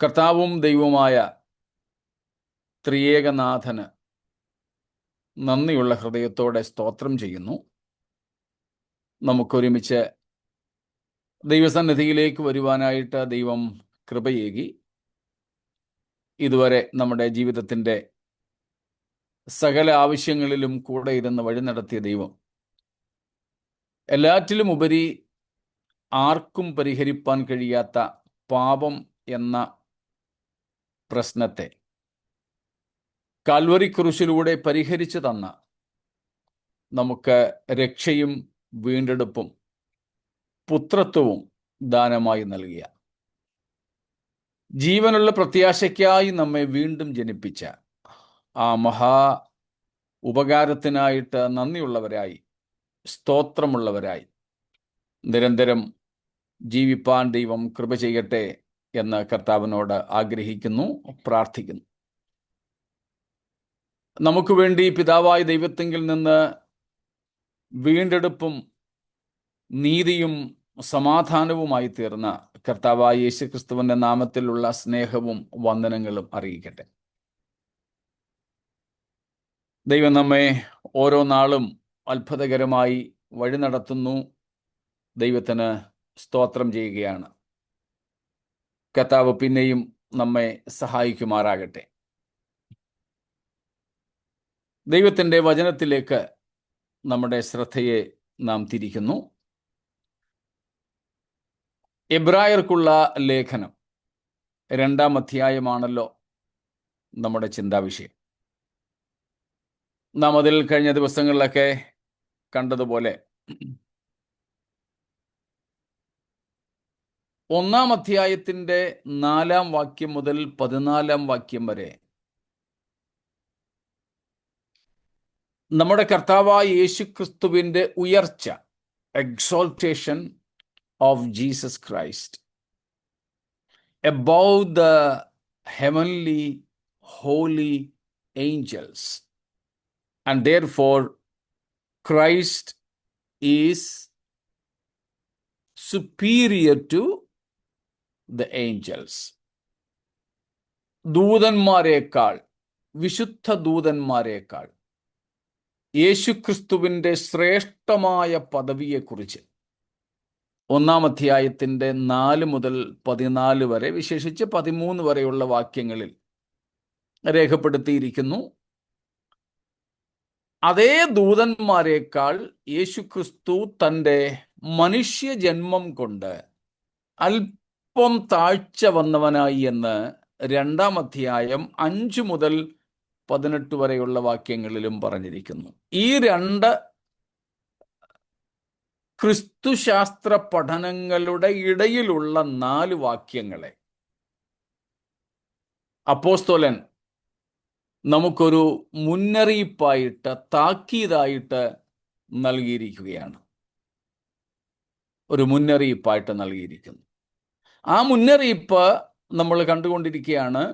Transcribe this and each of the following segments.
കർത്താവും ദൈവവുമായ ത്രിയേകനാഥന് നന്ദിയുള്ള ഹൃദയത്തോടെ സ്തോത്രം ചെയ്യുന്നു. നമുക്കൊരുമിച്ച് ദൈവസന്നിധിയിലേക്ക് വരുവാനായിട്ട് ദൈവം കൃപയേകി. ഇതുവരെ നമ്മുടെ ജീവിതത്തിൻ്റെ സകല ആവശ്യങ്ങളിലും കൂടെ ഇരുന്ന് വഴി നടത്തിയ ദൈവം എല്ലാറ്റിലും ഉപരി ആർക്കും പരിഹരിപ്പാൻ കഴിയാത്ത പാപം എന്ന പ്രശ്നത്തെ കാൽവരി ക്രൂശിലൂടെ പരിഹരിച്ചു തന്ന നമുക്ക് രക്ഷയും വീണ്ടെടുപ്പും പുത്രത്വവും ദാനമായി നൽകിയ, ജീവനുള്ള പ്രത്യാശയ്ക്കായി നമ്മെ വീണ്ടും ജനിപ്പിച്ച ആ മഹാ ഉപകാരത്തിനായിട്ട് നന്ദിയുള്ളവരായി, സ്തോത്രമുള്ളവരായി നിരന്തരം ജീവിപ്പാൻ ദൈവം കൃപ ചെയ്യട്ടെ എന്ന് കർത്താവിനോട് ആഗ്രഹിക്കുന്നു, പ്രാർത്ഥിക്കുന്നു. നമുക്ക് വേണ്ടി പിതാവായ ദൈവത്തിങ്കിൽ നിന്ന് വീണ്ടെടുപ്പും നീതിയും സമാധാനവുമായി തീർന്ന കർത്താവായ യേശുക്രിസ്തുവിന്റെ നാമത്തിലുള്ള സ്നേഹവും വന്ദനങ്ങളും അറിയിക്കട്ടെ. ദൈവം നമ്മെ ഓരോ നാളും അത്ഭുതകരമായി വഴി നടത്തുന്നു. ദൈവത്തിന് സ്തോത്രം ചെയ്യുകയാണ്. കർത്താവ് പിന്നെയും നമ്മെ സഹായിക്കുമാറാകട്ടെ. ദൈവത്തിൻ്റെ വചനത്തിലേക്ക് നമ്മുടെ ശ്രദ്ധയെ നാം തിരിക്കുന്നു. എബ്രായർക്കുള്ള ലേഖനം 2-ാം അധ്യായമാണല്ലോ നമ്മുടെ ചിന്താവിഷയം. നാം അതിൽ കഴിഞ്ഞ ദിവസങ്ങളിലൊക്കെ കണ്ടതുപോലെ 1-ാം അധ്യായത്തിൻ്റെ 4-ാം വാക്യം മുതൽ 14-ാം വാക്യം വരെ നമ്മുടെ കർത്താവായ യേശുക്രിസ്തുവിൻ്റെ ഉയർച്ച, exaltation of Jesus Christ above the heavenly holy angels, and therefore Christ is superior to the angels. ദൂതന്മാരേക്കാൾ, വിശുദ്ധ ദൂതന്മാരേക്കാൾ യേശുക്രിസ്തുവിൻ്റെ ശ്രേഷ്ഠമായ പദവിയെക്കുറിച്ച് 1-ാം അധ്യായത്തിൻ്റെ 4 മുതൽ 14 വരെ, വിശേഷിച്ച് 13 വരെയുള്ള വാക്യങ്ങളിൽ രേഖപ്പെടുത്തിയിരിക്കുന്നു. അതേ ദൂതന്മാരേക്കാൾ യേശുക്രിസ്തു തൻ്റെ മനുഷ്യജന്മം കൊണ്ട് അല്പം താഴ്ച വന്നവനായി എന്ന് 2-ാം അധ്യായം 5 മുതൽ 18 വരെയുള്ള വാക്യങ്ങളിലും പറഞ്ഞിരിക്കുന്നു. ഈ 2 ക്രിസ്തുശാസ്ത്ര പഠനങ്ങളുടെ ഇടയിലുള്ള 4 വാക്യങ്ങളെ അപ്പോസ്തലൻ നമുക്കൊരു മുന്നറിയിപ്പായിട്ട്, താക്കീതായിട്ട് നൽകിയിരിക്കുകയാണ്. ഒരു മുന്നറിയിപ്പായിട്ട് നൽകിയിരിക്കുന്നു. ആ മുന്നറിയിപ്പ് നമ്മൾ കണ്ടുകൊണ്ടിരിക്കുകയാണ്.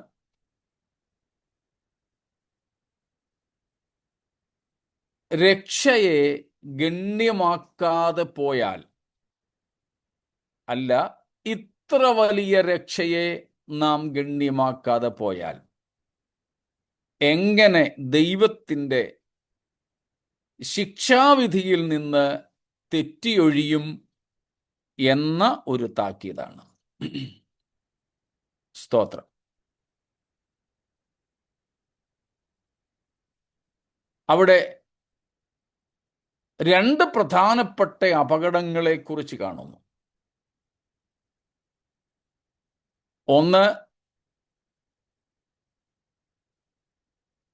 രക്ഷയെ ഗണ്യമാക്കാതെ പോയാൽ, അല്ല, ഇത്ര വലിയ രക്ഷയെ നാം ഗണ്യമാക്കാതെ പോയാൽ എങ്ങനെ ദൈവത്തിൻ്റെ ശിക്ഷാവിധിയിൽ നിന്ന് തെറ്റിയൊഴിയും എന്ന ഒരു താക്കീതാണ്. സ്തോത്രം. അവിടെ 2 പ്രധാനപ്പെട്ട അപകടങ്ങളെ കുറിച്ച് കാണുന്നു. ഒന്ന്,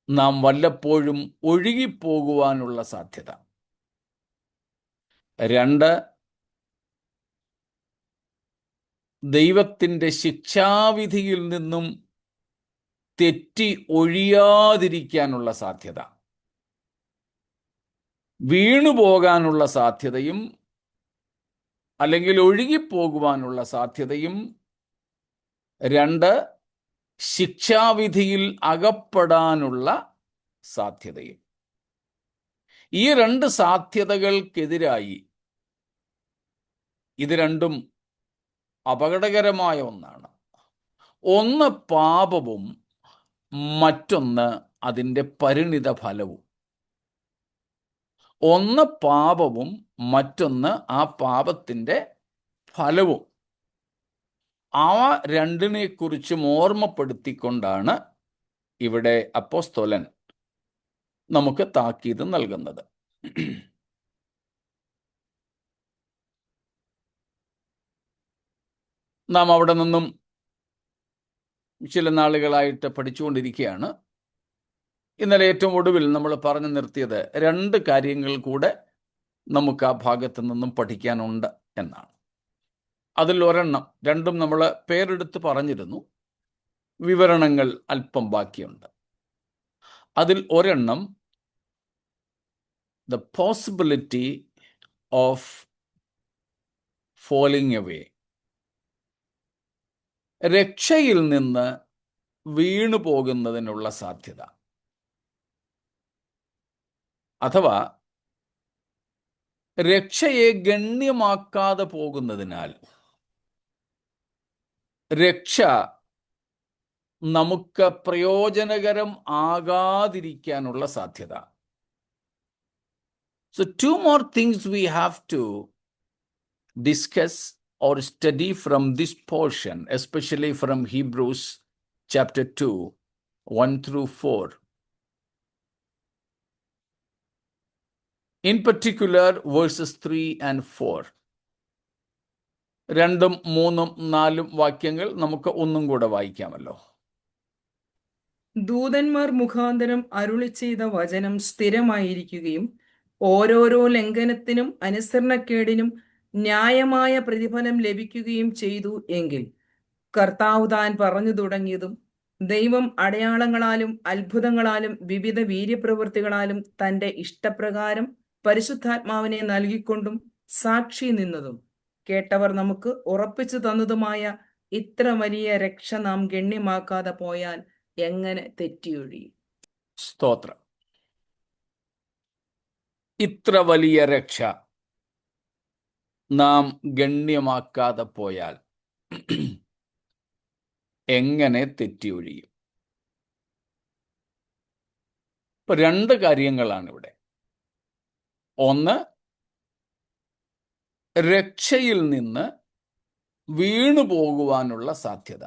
നാം വല്ലപ്പോഴും ഒഴുകിപ്പോകുവാനുള്ള സാധ്യത. 2, ദൈവത്തിൻ്റെ ശിക്ഷാവിധിയിൽ നിന്നും തെറ്റി ഒഴിയാതിരിക്കാനുള്ള സാധ്യത. വീണുപോകാനുള്ള സാധ്യതയും അല്ലെങ്കിൽ ഒഴുകിപ്പോകുവാനുള്ള സാധ്യതയും. 2, ശിക്ഷാവിധിയിൽ അകപ്പെടാനുള്ള സാധ്യതയും. ഈ 2 സാധ്യതകൾക്കെതിരായി ഇത് രണ്ടും അപകടകരമായ ഒന്നാണ്. ഒന്ന് പാപവും മറ്റൊന്ന് അതിൻ്റെ പരിണിത ഫലവും. ഒന്ന് പാപവും മറ്റൊന്ന് ആ പാപത്തിൻ്റെ ഫലവും. അവ രണ്ടിനെക്കുറിച്ചും ഓർമ്മപ്പെടുത്തിക്കൊണ്ടാണ് ഇവിടെ അപ്പോസ്തലൻ നമുക്ക് താക്കീത് നൽകുന്നത്. നാം അവിടെ നിന്നും ചില നാളുകളായിട്ട് പഠിച്ചുകൊണ്ടിരിക്കുകയാണ്. ഇന്നലെ ഏറ്റവും ഒടുവിൽ നമ്മൾ പറഞ്ഞു നിർത്തിയത് 2 കാര്യങ്ങൾ കൂടെ നമുക്ക് ആ ഭാഗത്ത് നിന്നും പഠിക്കാനുണ്ട് എന്നാണ്. അതിൽ ഒരെണ്ണം, രണ്ടും നമ്മൾ പേരെടുത്ത് പറഞ്ഞിരുന്നു, വിവരണങ്ങൾ അല്പം ബാക്കിയുണ്ട്. അതിൽ ഒരെണ്ണം the possibility of falling away, രക്ഷയിൽ നിന്ന് വീണു പോകുന്നതിനുള്ള സാധ്യത. അഥവാ രക്ഷയെ ഗണ്യമാക്കാതെ പോകുന്നതിനാൽ രക്ഷ നമുക്ക് പ്രയോജനകരം ആകാതിരിക്കാനുള്ള സാധ്യത. So 2 more things we have to discuss or study from this portion, especially from Hebrews chapter 2, 1 through 4. In particular, verses 3 and 4. 2, 3, 4 വാക്യങ്ങൾ നമുക്ക് ഒന്നും കൂടെ വായിക്കാമല്ലോ. ദൂതന്മാർ മുഖാന്തരം അരുളി ചെയ്ത വചനം സ്ഥിരമായിരിക്കുകയും ഓരോരോ ലംഘനത്തിനും അനുസരണക്കേടിനും ന്യായമായ പ്രതിഫലം ലഭിക്കുകയും ചെയ്തു എങ്കിൽ കർത്താവ് താൻ പറഞ്ഞു തുടങ്ങിയതും ദൈവം അടയാളങ്ങളാലും അത്ഭുതങ്ങളാലും വിവിധ വീര്യപ്രവൃത്തികളാലും തന്റെ ഇഷ്ടപ്രകാരം പരിശുദ്ധാത്മാവിനെ നൽകിക്കൊണ്ടും സാക്ഷി നിന്നതും കേട്ടവർ നമുക്ക് ഉറപ്പിച്ചു തന്നതുമായ ഇത്ര വലിയ രക്ഷ നാം ഗണ്യമാക്കാതെ പോയാൽ എങ്ങനെ തെറ്റിയൊഴിയും? സ്തോത്രം. ഇത്ര വലിയ രക്ഷ നാം ഗണ്യമാക്കാതെ പോയാൽ എങ്ങനെ തെറ്റിയൊഴിയും? ഇപ്പൊ 2 കാര്യങ്ങളാണ് ഇവിടെ. ഒന്ന്, രക്ഷയിൽ നിന്ന് വീണു പോകുവാനുള്ള സാധ്യത.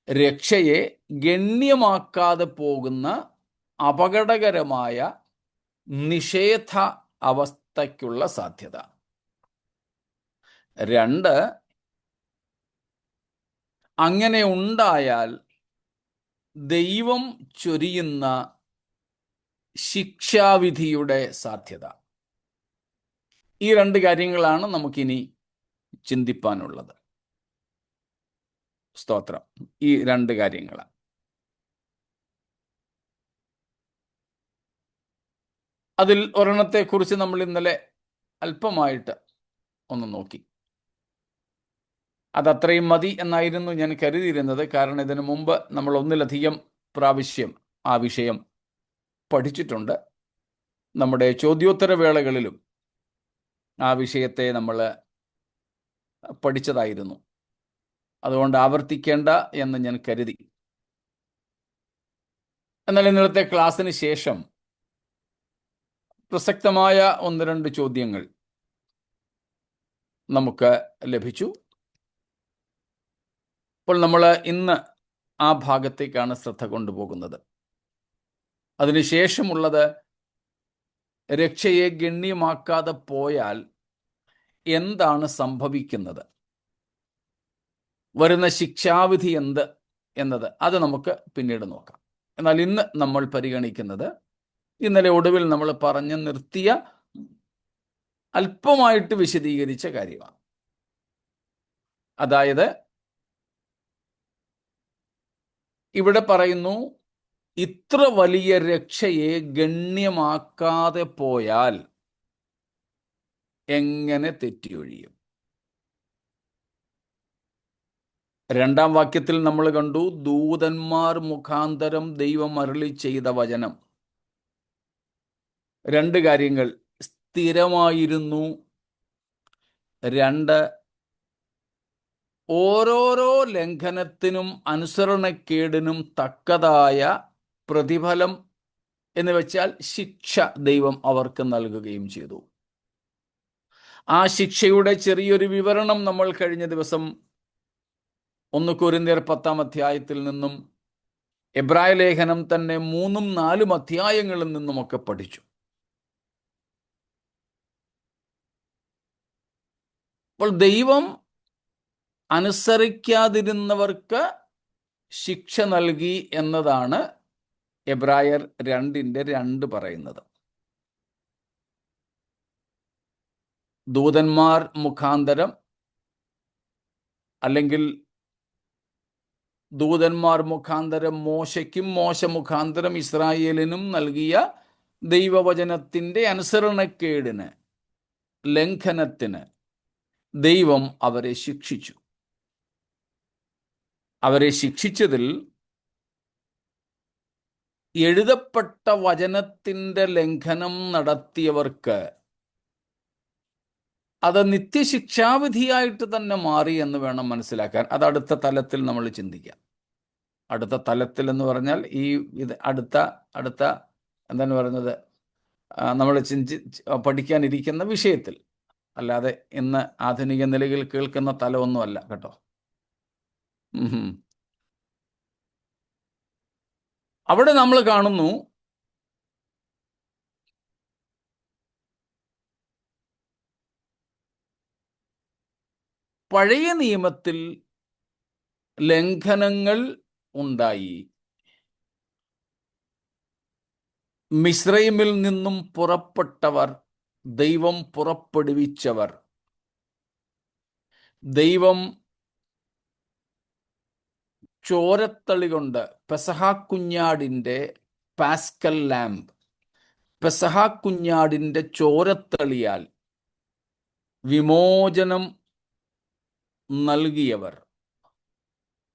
രക്ഷയെ ഗണ്യമാക്കാതെ പോകുന്ന അപകടകരമായ നിഷേധ അവസ്ഥയ്ക്കുള്ള സാധ്യത. 2, അങ്ങനെ ഉണ്ടായാൽ ദൈവം ചൊരിയുന്ന ശിക്ഷാവിധിയുടെ സാധ്യത. ഈ 2 കാര്യങ്ങളാണ് നമുക്കിനി ചിന്തിപ്പാനുള്ളത്. സ്തോത്രം. ഈ 2 കാര്യങ്ങളാണ്. അതിൽ ഒരെണ്ണത്തെക്കുറിച്ച് നമ്മൾ ഇന്നലെ അല്പമായിട്ട് ഒന്ന് നോക്കി. അതത്രയും മതി എന്നായിരുന്നു ഞാൻ കരുതിയിരുന്നത്. കാരണം ഇതിനു മുമ്പ് നമ്മൾ ഒന്നിലധികം പ്രാവശ്യം ആ വിഷയം പഠിച്ചിട്ടുണ്ട്. നമ്മുടെ ചോദ്യോത്തര വേളകളിലും ആ വിഷയത്തെ നമ്മൾ പഠിച്ചതായിരുന്നു. അതുകൊണ്ട് ആവർത്തിക്കേണ്ട എന്ന് ഞാൻ കരുതി. എന്നാൽ ഇന്നലത്തെ ക്ലാസ്സിന് ശേഷം പ്രസക്തമായ 1-2 ചോദ്യങ്ങൾ നമുക്ക് ലഭിച്ചു. അപ്പോൾ നമ്മൾ ഇന്ന് ആ ഭാഗത്തേക്കാണ് ശ്രദ്ധ കൊണ്ടുപോകുന്നത്. അതിനുശേഷമുള്ളത് രക്ഷയെ ഗണ്യമാക്കാതെ പോയാൽ എന്താണ് സംഭവിക്കുന്നത്, വരുന്ന ശിക്ഷാവിധി എന്ത് എന്നത് അത് നമുക്ക് പിന്നീട് നോക്കാം. എന്നാൽ ഇന്ന് നമ്മൾ പരിഗണിക്കുന്നത് ഇന്നലെ ഒടുവിൽ നമ്മൾ പറഞ്ഞു നിർത്തിയ അല്പമായിട്ട് വിശദീകരിച്ച കാര്യമാണ്. അതായത് ഇവിടെ പറയുന്നു, ഇത്ര വലിയ രക്ഷയെ ഗണ്യമാക്കാതെ പോയാൽ എങ്ങനെ തെറ്റിയൊഴിയും? 2-ാം വാക്യത്തിൽ നമ്മൾ കണ്ടു, ദൂതന്മാർ മുഖാന്തരം ദൈവം അരുളി ചെയ്ത വചനം. 2 കാര്യങ്ങൾ: സ്ഥിരമായിരുന്നു. 2, ഓരോരോ ലംഘനത്തിനും അനുസരണക്കേടിനും തക്കതായ പ്രതിഫലം എന്ന് വെച്ചാൽ ശിക്ഷ ദൈവം അവർക്ക് നൽകുകയും ചെയ്തു. ആ ശിക്ഷയുടെ ചെറിയൊരു വിവരണം നമ്മൾ കഴിഞ്ഞ ദിവസം 1 കൊരിന്ത്യർ 10-ാം അധ്യായത്തിൽ നിന്നും എബ്രായ ലേഖനം തന്നെ 3-4 അധ്യായങ്ങളിൽ നിന്നുമൊക്കെ പഠിച്ചു. അപ്പോൾ ദൈവം അനുസരിക്കാതിരുന്നവർക്ക് ശിക്ഷ നൽകി എന്നതാണ് എബ്രായർ 2:2 പറയുന്നത്. ദൂതന്മാർ മുഖാന്തരം അല്ലെങ്കിൽ ദൂതന്മാർ മുഖാന്തരം മോശയ്ക്കും മോശ മുഖാന്തരം ഇസ്രായേലിനും നൽകിയ ദൈവവചനത്തിൻ്റെ അനുസരണക്കേടിന്, ലംഘനത്തിന് ദൈവം അവരെ ശിക്ഷിച്ചു. അവരെ ശിക്ഷിച്ചതിൽ എഴുതപ്പെട്ട വചനത്തിൻ്റെ ലംഘനം നടത്തിയവർക്ക് അത് നിത്യശിക്ഷാവിധിയായിട്ട് തന്നെ മാറി എന്ന് വേണം മനസ്സിലാക്കാൻ. അത് അടുത്ത തലത്തിൽ നമ്മൾ ചിന്തിക്കാം. അടുത്ത തലത്തിൽ എന്ന് പറഞ്ഞാൽ അടുത്ത എന്താണ് പറയുന്നത്, നമ്മൾ പഠിക്കാനിരിക്കുന്ന വിഷയത്തിൽ, അല്ലാതെ ഇന്ന് ആധുനിക നിലയിൽ കേൾക്കുന്ന തലമൊന്നുമല്ല കേട്ടോ. അവിടെ നമ്മൾ കാണുന്നു പഴയ നിയമത്തിൽ ലംഘനങ്ങൾ ഉണ്ടായി. മിസ്രൈമിൽ നിന്നും പുറപ്പെട്ടവർ, ദൈവം പുറപ്പെടുവിച്ചവർ, ദൈവം ചോരത്തളി കൊണ്ട് പെസഹാ കുഞ്ഞാടിൻ്റെ പാസ്കൽ ലാംബ്, പെസഹാ കുഞ്ഞാടിൻ്റെ ചോരത്തളിയാൽ വിമോചനം നൽകിയവർ,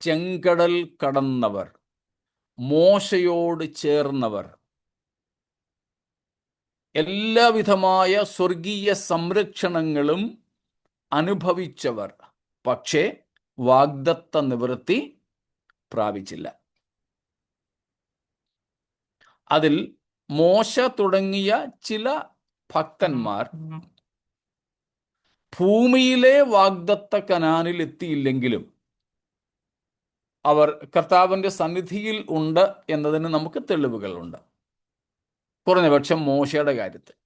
ചെങ്കടൽ കടന്നവർ, മോശയോട് ചേർന്നവർ, എല്ലാവിധമായ സ്വർഗീയ സംരക്ഷണങ്ങളും അനുഭവിച്ചവർ, പക്ഷേ വാഗ്ദത്ത നിവൃത്തി പ്രാപിച്ചില്ല. അതിൽ മോശ തുടങ്ങിയ ചില ഭക്തന്മാർ ഭൂമിയിലെ വാഗ്ദത്ത കനാനിൽ എത്തിയില്ലെങ്കിലും അവർ കർത്താവിൻ്റെ സന്നിധിയിൽ ഉണ്ട് എന്നതിന് നമുക്ക് തെളിവുകളുണ്ട്. കുറഞ്ഞപക്ഷം മോശയുടെ കാര്യത്തിൽ.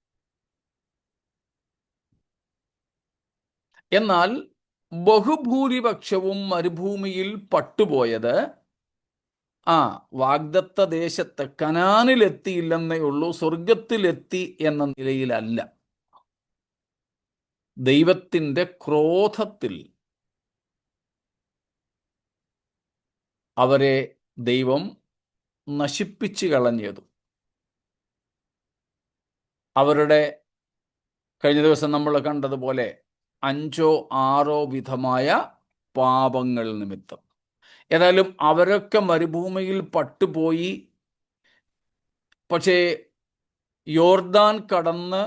എന്നാൽ ബഹുഭൂരിപക്ഷവും മരുഭൂമിയിൽ പട്ടുപോയത് വാഗ്ദത്ത ദേശത്ത് കനാനിലെത്തിയില്ലെന്നേ ഉള്ളൂ, സ്വർഗത്തിലെത്തി എന്ന നിലയിലല്ല. ദൈവത്തിൻ്റെ ക്രോധത്തിൽ അവരെ ദൈവം നശിപ്പിച്ചു കളഞ്ഞതും അവരുടെ കഴിഞ്ഞ ദിവസം നമ്മൾ കണ്ടതുപോലെ 5-6 വിധമായ പാപങ്ങൾ നിമിത്തം. ഏതായാലും അവരൊക്കെ മരുഭൂമിയിൽ പട്ടുപോയി. പക്ഷേ യോർദാൻ കടന്ന്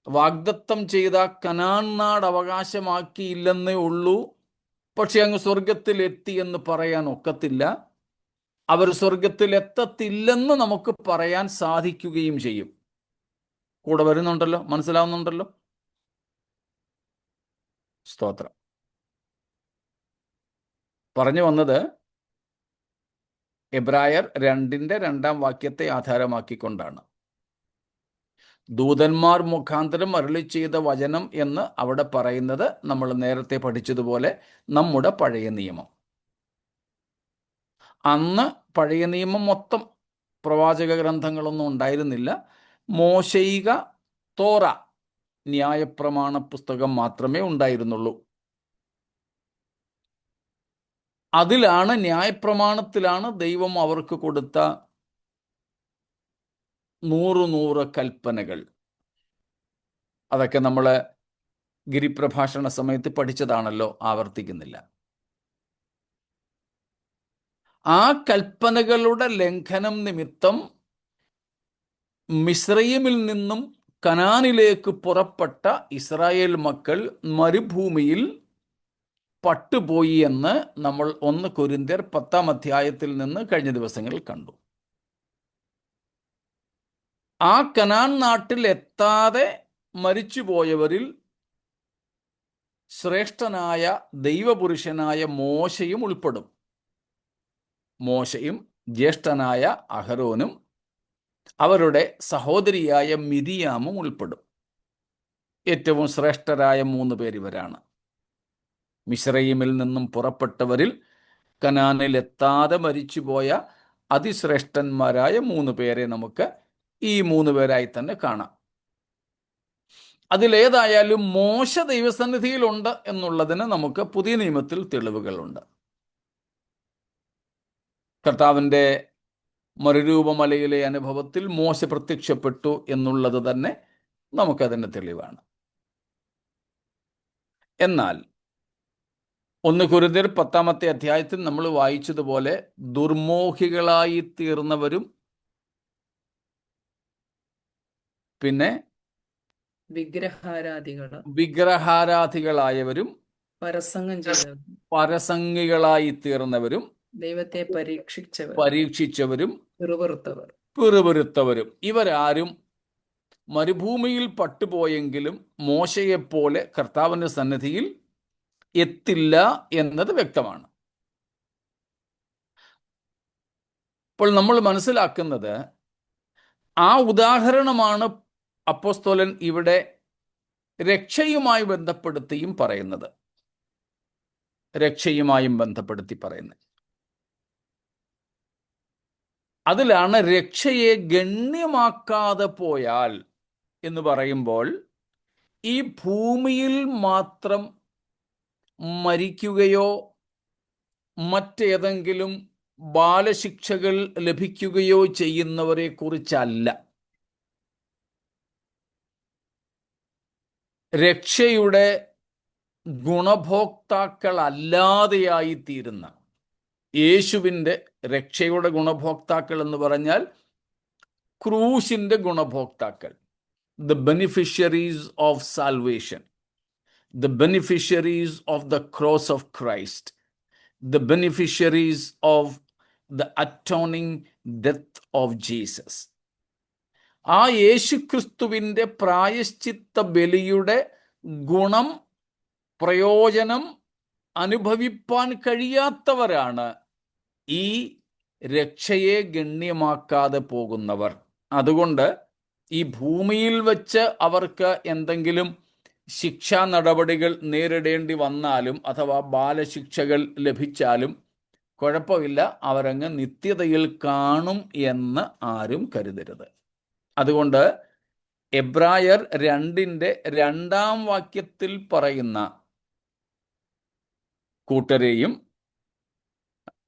വാഗ്ദത്തം ചെയ്ത കനാൻ നാട് അവകാശമാക്കിയില്ലെന്നേ ഉള്ളൂ. പക്ഷെ അങ്ങ് സ്വർഗത്തിലെത്തി എന്ന് പറയാൻ ഒക്കത്തില്ല. അവർ സ്വർഗത്തിലെത്തത്തില്ലെന്ന് നമുക്ക് പറയാൻ സാധിക്കുകയും ചെയ്യും. കൂടെ വരുന്നുണ്ടല്ലോ, മനസ്സിലാവുന്നുണ്ടല്ലോ. സ്തോത്രം. പറഞ്ഞു വന്നത് എബ്രായർ 2:2 ആധാരമാക്കിക്കൊണ്ടാണ്. ദൂതന്മാർ മുഖാന്തരം അരുളി ചെയ്ത വചനം എന്ന് അവിടെ പറയുന്നത് നമ്മൾ നേരത്തെ പഠിച്ചതുപോലെ നമ്മുടെ പഴയ നിയമം. അന്ന് പഴയ നിയമം മൊത്തം പ്രവാചക ഗ്രന്ഥങ്ങളൊന്നും ഉണ്ടായിരുന്നില്ല. മോശയിക തോറ, ന്യായപ്രമാണ പുസ്തകം മാത്രമേ ഉണ്ടായിരുന്നുള്ളൂ. അതിലാണ്, ന്യായപ്രമാണത്തിലാണ് ദൈവം അവർക്ക് കൊടുത്ത 100 കൽപ്പനകൾ. അതൊക്കെ നമ്മൾ ഗിരിപ്രഭാഷണ സമയത്ത് പഠിച്ചതാണല്ലോ, ആവർത്തിക്കുന്നില്ല. ആ കൽപ്പനകളുടെ ലംഘനം നിമിത്തം മിസ്രയീമിൽ നിന്നും കനാനിലേക്ക് പുറപ്പെട്ട ഇസ്രായേൽ മക്കൾ മരുഭൂമിയിൽ പട്ടുപോയി എന്ന് നമ്മൾ 1 കൊരിന്ത്യർ 10-ാം അധ്യായത്തിൽ നിന്ന് കഴിഞ്ഞ ദിവസങ്ങളിൽ കണ്ടു. ആ കനാൻ നാട്ടിൽ എത്താതെ മരിച്ചുപോയവരിൽ ശ്രേഷ്ഠനായ ദൈവപുരുഷനായ മോശയും ഉൾപ്പെടും. മോശയും ജ്യേഷ്ഠനായ അഹരോനും അവരുടെ സഹോദരിയായ മിരിയാമും ഉൾപ്പെടും. ഏറ്റവും ശ്രേഷ്ഠരായ 3 പേർ ഇവരാണ്. മിസ്രയീമിൽ നിന്നും പുറപ്പെട്ടവരിൽ കനാനിൽ എത്താതെ മരിച്ചുപോയ അതിശ്രേഷ്ഠന്മാരായ 3 പേരെ നമുക്ക് ഈ 3 പേരായി തന്നെ കാണാം. അതിലേതായാലും മോശ ദൈവസന്നിധിയിലുണ്ട് എന്നുള്ളതിന് നമുക്ക് പുതിയ നിയമത്തിൽ തെളിവുകളുണ്ട്. കർത്താവിൻ്റെ മറുരൂപമലയിലെ അനുഭവത്തിൽ മോശ പ്രത്യക്ഷപ്പെട്ടു എന്നുള്ളത് തന്നെ നമുക്കതിന് തെളിവാണ്. എന്നാൽ 1 കൊരിന്ത്യർ 10-ാമത്തെ അധ്യായത്തിൽ നമ്മൾ വായിച്ചതുപോലെ ദുർമോഹികളായി തീർന്നവരും പിന്നെ വിഗ്രഹാരാധികളായവരും പരസംഗികളായി തീർന്നവരും ദൈവത്തെ പരീക്ഷിച്ചവരും പിറുപിറുത്തവരും ഇവരാരും മരുഭൂമിയിൽ പട്ടുപോയെങ്കിലും മോശയെപ്പോലെ കർത്താവിൻ്റെ സന്നിധിയിൽ എത്തില്ല എന്നത് വ്യക്തമാണ്. അപ്പോൾ നമ്മൾ മനസ്സിലാക്കുന്നത് ആ ഉദാഹരണമാണ് അപ്പോസ്തലൻ ഇവിടെ രക്ഷയുമായി ബന്ധപ്പെടുത്തിയും പറയുന്നത്. രക്ഷയുമായും ബന്ധപ്പെടുത്തി പറയുന്നത് അതിലാണ് രക്ഷയെ ഗണ്യമാക്കാതെ പോയാൽ എന്ന് പറയുമ്പോൾ ഈ ഭൂമിയിൽ മാത്രം മരിക്കുകയോ മറ്റേതെങ്കിലും ബാലശിക്ഷകൾ ലഭിക്കുകയോ ചെയ്യുന്നവരെ കുറിച്ചല്ല. രക്ഷയുടെ ഗുണഭോക്താക്കളല്ലാതെയായിത്തീരുന്ന യേശുവിൻ്റെ രക്ഷയുടെ ഗുണഭോക്താക്കൾ എന്ന് പറഞ്ഞാൽ ക്രൂശിൻ്റെ ഗുണഭോക്താക്കൾ, the beneficiaries of salvation, the beneficiaries of the cross of Christ, the beneficiaries of the atoning death of Jesus. ആ യേശുക്രിസ്തുവിൻ്റെ പ്രായശ്ചിത്ത ബലിയുടെ ഗുണം പ്രയോജനം അനുഭവിപ്പാൻ കഴിയാത്തവരാണ് ഈ രക്ഷയെ ഗണ്യമാക്കാതെ പോകുന്നവർ. അതുകൊണ്ട് ഈ ഭൂമിയിൽ വച്ച് അവർക്ക് എന്തെങ്കിലും ശിക്ഷാ നടപടികൾ നേരിടേണ്ടി വന്നാലും അഥവാ ബാലശിക്ഷകൾ ലഭിച്ചാലും കുഴപ്പമില്ല, അവരങ്ങ് നിത്യതയിൽ കാണും എന്ന് ആരും കരുതരുത്. അതുകൊണ്ട് എബ്രായർ 2-ന്റെ 2-ാം വാക്യത്തിൽ പറയുന്ന കൂട്ടരെയും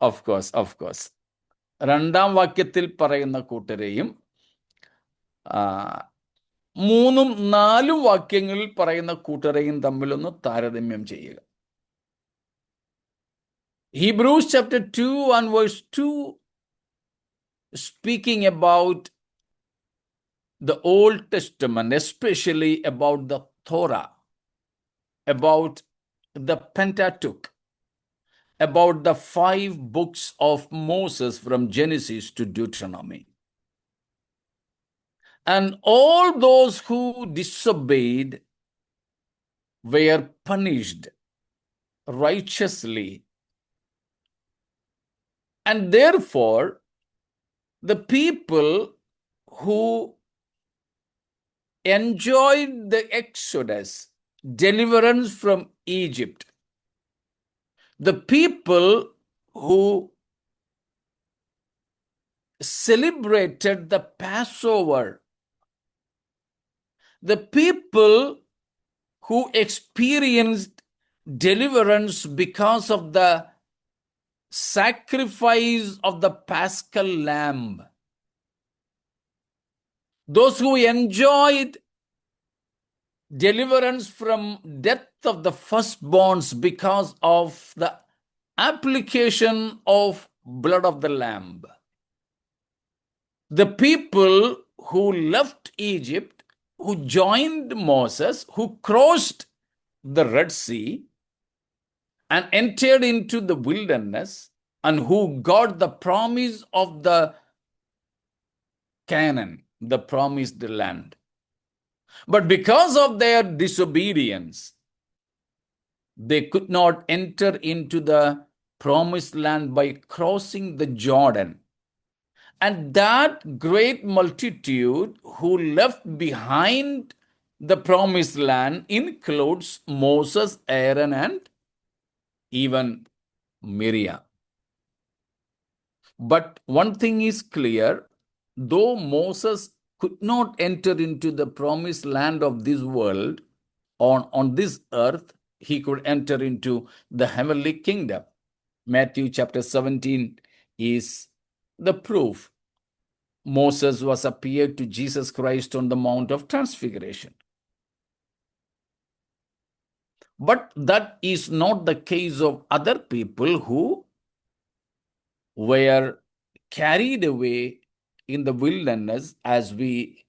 ഓഫ് കോഴ്സ് 2-ാം വാക്യത്തിൽ പറയുന്ന കൂട്ടരെയും 3-4 വാക്യങ്ങളിൽ പറയുന്ന കൂട്ടരെയും തമ്മിലൊന്ന് താരതമ്യം ചെയ്യുക. Hebrews chapter 2 and verse 2 speaking about the Old Testament, especially about the Torah, about the Pentateuch, about the 5 books of Moses from Genesis to Deuteronomy. And all those who disobeyed were punished righteously. And therefore, the people who enjoyed the Exodus, deliverance from Egypt, the people who celebrated the Passover, the people who experienced deliverance because of the sacrifice of the Paschal Lamb, those who enjoyed deliverance from death of the firstborns because of the application of blood of the Lamb, the people who left Egypt, who joined Moses, who crossed the Red Sea, and entered into the wilderness, and who got the promise of the Canaan, the promised land. But because of their disobedience, they could not enter into the promised land by crossing the Jordan. And that great multitude who left behind the promised land includes Moses, Aaron, and even Miriam. But one thing is clear, though Moses could not enter into the promised land of this world, on this earth, he could enter into the heavenly kingdom. Matthew chapter 17 is the proof. Moses was appeared to Jesus Christ on the Mount of Transfiguration. But that is not the case of other people who were carried away in the wilderness, as we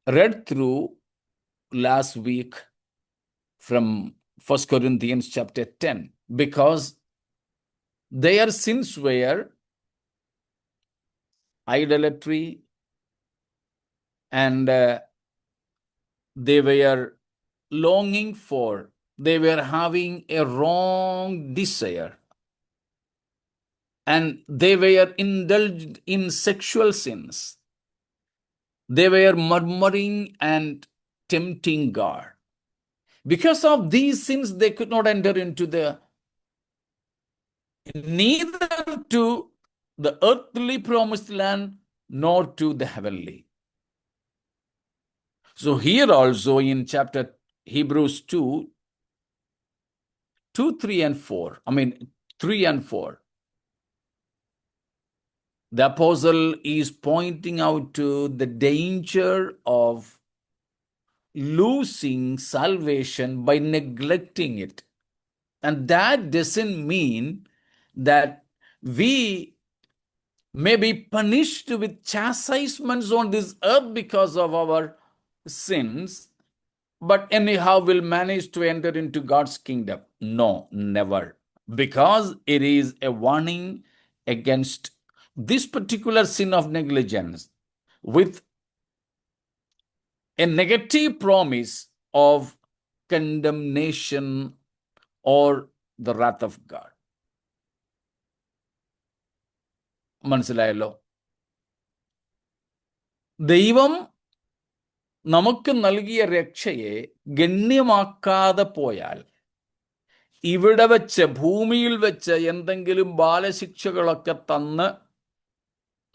read through last week from 1 Corinthians chapter 10, because their sins were idolatry, and they were longing for, they were having a wrong desire, and they were indulged in sexual sins. They were murmuring and tempting God. Because of these sins, they could not enter into neither to the earthly promised land nor to the heavenly. So here also in chapter Hebrews 2, 3 and 4, 3 and 4, the apostle is pointing out to the danger of losing salvation by neglecting it. And that doesn't mean that we may be punished with chastisements on this earth because of our sins, but anyhow will manage to enter into God's kingdom. No, never. Because it is a warning against this particular sin of negligence with a negative promise of condemnation or the wrath of God. മനസ്സിലായല്ലോ? ദൈവം നമുക്ക് നൽകിയ രക്ഷയെ ഗണ്യമാക്കാതെ പോയാൽ, ഇവിടെ വെച്ച് ഭൂമിയിൽ വെച്ച് എന്തെങ്കിലും ബാലശിക്ഷകളൊക്കെ തന്ന്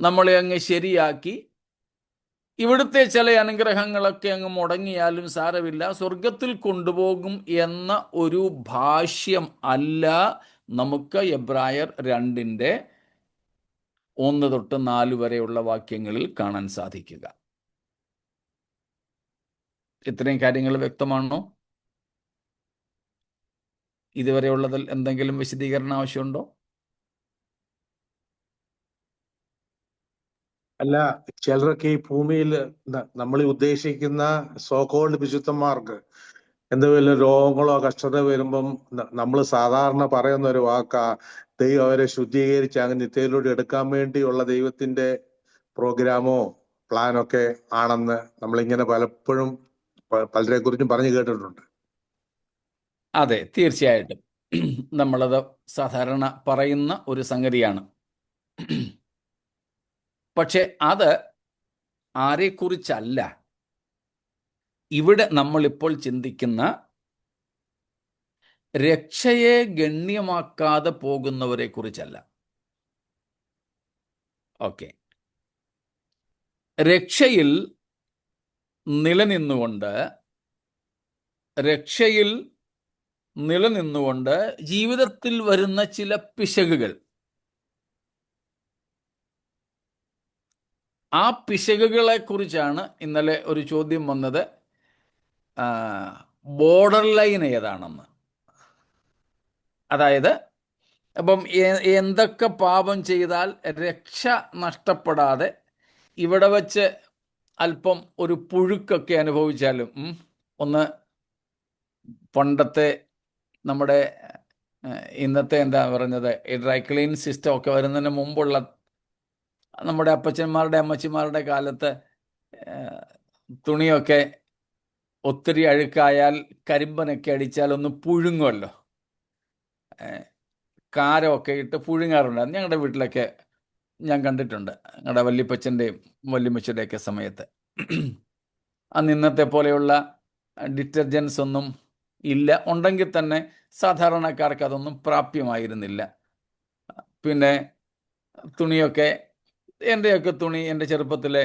നമ്മളെ അങ്ങ് ശരിയാക്കി ഇവിടുത്തെ ചില അനുഗ്രഹങ്ങളൊക്കെ അങ്ങ് മുടങ്ങിയാലും സാരമില്ല, സ്വർഗത്തിൽ കൊണ്ടുപോകും എന്ന ഒരു ഭാഷ്യം അല്ല നമുക്ക് എബ്രായർ 2:1-4 വരെയുള്ള വാക്യങ്ങളിൽ കാണാൻ സാധിക്കുക. ഇത്രയും കാര്യങ്ങൾ വ്യക്തമാണോ? ഇതുവരെയുള്ളതിൽ എന്തെങ്കിലും വിശദീകരണം ആവശ്യമുണ്ടോ? അല്ല, ചിലരൊക്കെ ഈ ഭൂമിയിൽ നമ്മൾ ഉദ്ദേശിക്കുന്ന സോകോൾഡ് വിശുദ്ധന്മാർക്ക് എന്തെങ്കിലും രോഗങ്ങളോ കഷ്ടത വരുമ്പം നമ്മൾ സാധാരണ പറയുന്ന ഒരു വാക്കാ, ദൈവം അവരെ ശുദ്ധീകരിച്ച് അങ്ങ് നിത്യയിലൂടെ എടുക്കാൻ വേണ്ടിയുള്ള ദൈവത്തിന്റെ പ്രോഗ്രാമോ പ്ലാനൊക്കെ ആണെന്ന് നമ്മളിങ്ങനെ പലപ്പോഴും പലരെ കുറിച്ചും പറഞ്ഞു കേട്ടിട്ടുണ്ട്. അതെ, തീർച്ചയായിട്ടും നമ്മളത് സാധാരണ പറയുന്ന ഒരു സംഗതിയാണ്. പക്ഷെ അത് ആരെക്കുറിച്ചല്ല ഇവിടെ നമ്മളിപ്പോൾ ചിന്തിക്കുന്ന രക്ഷയെ ഗണ്യമാക്കാതെ പോകുന്നവരെ കുറിച്ചല്ല. ഓക്കെ, രക്ഷയിൽ നിലനിന്നുകൊണ്ട് ജീവിതത്തിൽ വരുന്ന ചില പിശകുകൾ, ആ പിശകുകളെ കുറിച്ചാണ് ഇന്നലെ ഒരു ചോദ്യം വന്നത്. ബോർഡർ ലൈൻ ഏതാണെന്ന്. അതായത് അപ്പം എന്തൊക്കെ പാപം ചെയ്താൽ രക്ഷ നഷ്ടപ്പെടാതെ ഇവിടെ വച്ച് അല്പം ഒരു പുഴുക്കൊക്കെ അനുഭവിച്ചാലും, ഒന്ന് പണ്ടത്തെ നമ്മുടെ ഇന്നത്തെ എന്താ പറഞ്ഞത്, ഈ ഡ്രൈ ക്ലീൻ സിസ്റ്റം ഒക്കെ വരുന്നതിന് മുമ്പുള്ള നമ്മുടെ അപ്പച്ചന്മാരുടെ അമ്മച്ചിമാരുടെ കാലത്ത് തുണിയൊക്കെ ഒത്തിരി അഴുക്കായാൽ കരിമ്പനൊക്കെ അടിച്ചാൽ ഒന്ന് പുഴുങ്ങുമല്ലോ. കാരമൊക്കെ ഇട്ട് പുഴുങ്ങാറുണ്ടായിരുന്നു. ഞങ്ങളുടെ വീട്ടിലൊക്കെ ഞാൻ കണ്ടിട്ടുണ്ട്, ഞങ്ങളുടെ വല്യപ്പച്ചൻ്റെയും വല്യമ്മച്ചിയുടെയൊക്കെ സമയത്ത്. അന്ന് ഇന്നത്തെ പോലെയുള്ള ഡിറ്റർജൻസ് ഒന്നും ഇല്ല. ഉണ്ടെങ്കിൽ തന്നെ സാധാരണക്കാർക്ക് അതൊന്നും പ്രാപ്യമായിരുന്നില്ല. പിന്നെ തുണിയൊക്കെ, എൻ്റെയൊക്കെ തുണി എൻ്റെ ചെറുപ്പത്തിലെ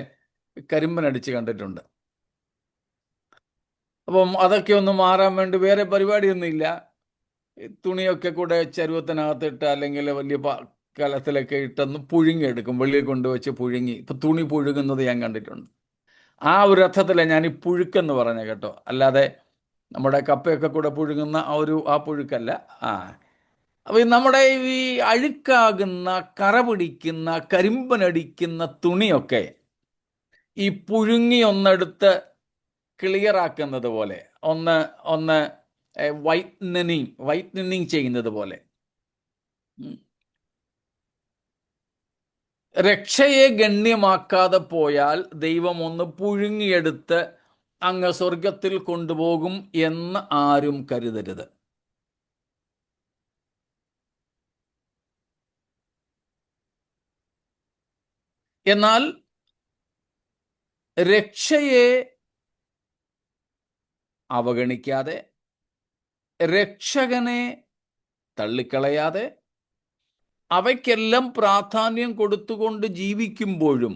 കരിമ്പനടിച്ച് കണ്ടിട്ടുണ്ട്. അപ്പം അതൊക്കെ ഒന്ന് മാറാൻ വേണ്ടി വേറെ പരിപാടിയൊന്നുമില്ല. തുണിയൊക്കെ കൂടെ ചരുവത്തിനകത്തിട്ട് അല്ലെങ്കിൽ വലിയ കലത്തിലൊക്കെ ഇട്ടൊന്ന് പുഴുങ്ങിയെടുക്കും, വെളിയിൽ കൊണ്ടുവച്ച് പുഴുങ്ങി. ഇപ്പം തുണി പുഴുകുന്നത് ഞാൻ കണ്ടിട്ടുണ്ട്. ആ ഒരു അർത്ഥത്തിലാണ് ഞാൻ ഈ പുഴുക്കെന്ന് പറഞ്ഞത് കേട്ടോ, അല്ലാതെ നമ്മുടെ കപ്പയൊക്കെ കൂടെ പുഴുങ്ങുന്ന ആ പുഴുക്കല്ല. അപ്പോൾ നമ്മുടെ ഈ അഴുക്കാകുന്ന, കറ പിടിക്കുന്ന, കരിമ്പനടിക്കുന്ന തുണിയൊക്കെ ഈ പുഴുങ്ങി ഒന്നെടുത്ത് ക്ലിയർ ആക്കുന്നത് പോലെ, ഒന്ന് വൈറ്റ്നിങ് ചെയ്യുന്നത് പോലെ, രക്ഷയെ ഗണ്യമാക്കാതെ പോയാൽ ദൈവം ഒന്ന് പുഴുങ്ങിയെടുത്ത് അങ്ങ് സ്വർഗത്തിൽ കൊണ്ടുപോകും എന്ന് ആരും കരുതരുത്. എന്നാൽ രക്ഷയെ അവഗണിക്കാതെ, രക്ഷകനെ തള്ളിക്കളയാതെ, അവയ്ക്കെല്ലാം പ്രാധാന്യം കൊടുത്തുകൊണ്ട് ജീവിക്കുമ്പോഴും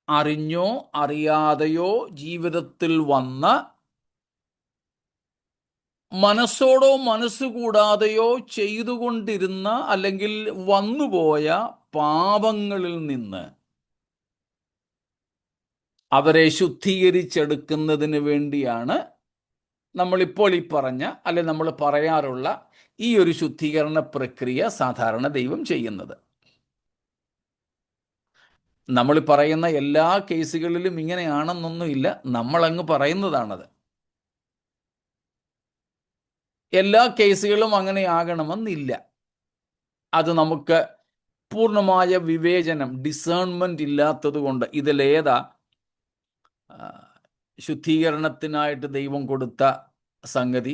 അറിഞ്ഞോ അറിയാതെയോ ജീവിതത്തിൽ വന്ന, മനസ്സോടോ മനസ്സുകൂടാതെയോ ചെയ്തുകൊണ്ടിരുന്ന അല്ലെങ്കിൽ വന്നുപോയ പാപങ്ങളിൽ നിന്ന് അവരെ ശുദ്ധീകരിച്ചെടുക്കുന്നതിന് വേണ്ടിയാണ് നമ്മളിപ്പോൾ ഈ പറഞ്ഞ, അല്ലെ നമ്മൾ പറയാറുള്ള ഈ ഒരു ശുദ്ധീകരണ പ്രക്രിയ സാധാരണ ദൈവം ചെയ്യുന്നത്. നമ്മൾ പറയുന്ന എല്ലാ കേസുകളിലും ഇങ്ങനെയാണെന്നൊന്നുമില്ല, നമ്മളങ്ങ് പറയുന്നതാണത്. എല്ലാ കേസുകളും അങ്ങനെ ആകണമെന്നില്ല. അത് നമുക്ക് പൂർണ്ണമായ വിവേചനം, ഡിസേൺമെന്റ് ഇല്ലാത്തത് കൊണ്ട് ഇതിലേതാ ശുദ്ധീകരണത്തിനായിട്ട് ദൈവം കൊടുത്ത സംഗതി,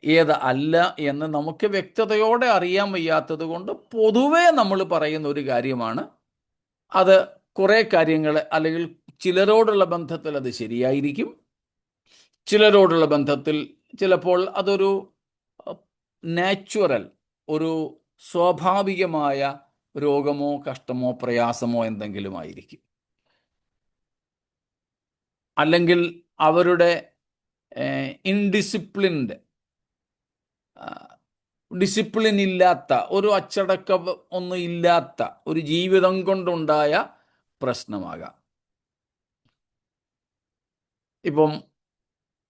ഏത് അല്ല എന്ന് നമുക്ക് വ്യക്തതയോടെ അറിയാൻ വയ്യാത്തത് കൊണ്ട് പൊതുവേ നമ്മൾ പറയുന്ന ഒരു കാര്യമാണ്. അത് കുറേ കാര്യങ്ങൾ, അല്ലെങ്കിൽ ചിലരോടുള്ള ബന്ധത്തിൽ അത് ശരിയായിരിക്കും, ചിലരോടുള്ള ബന്ധത്തിൽ ചിലപ്പോൾ അതൊരു നാച്ചുറൽ, ഒരു സ്വാഭാവികമായ രോഗമോ കഷ്ടമോ പ്രയാസമോ എന്തെങ്കിലും ആയിരിക്കും. അല്ലെങ്കിൽ അവരുടെ ഇൻഡിസിപ്ലിൻഡ്, ഡിസിപ്ലിൻ ഇല്ലാത്ത, ഒരു അച്ചടക്ക ഒന്നും ഇല്ലാത്ത ഒരു ജീവിതം കൊണ്ടുണ്ടായ പ്രശ്നമാകാം. ഇപ്പം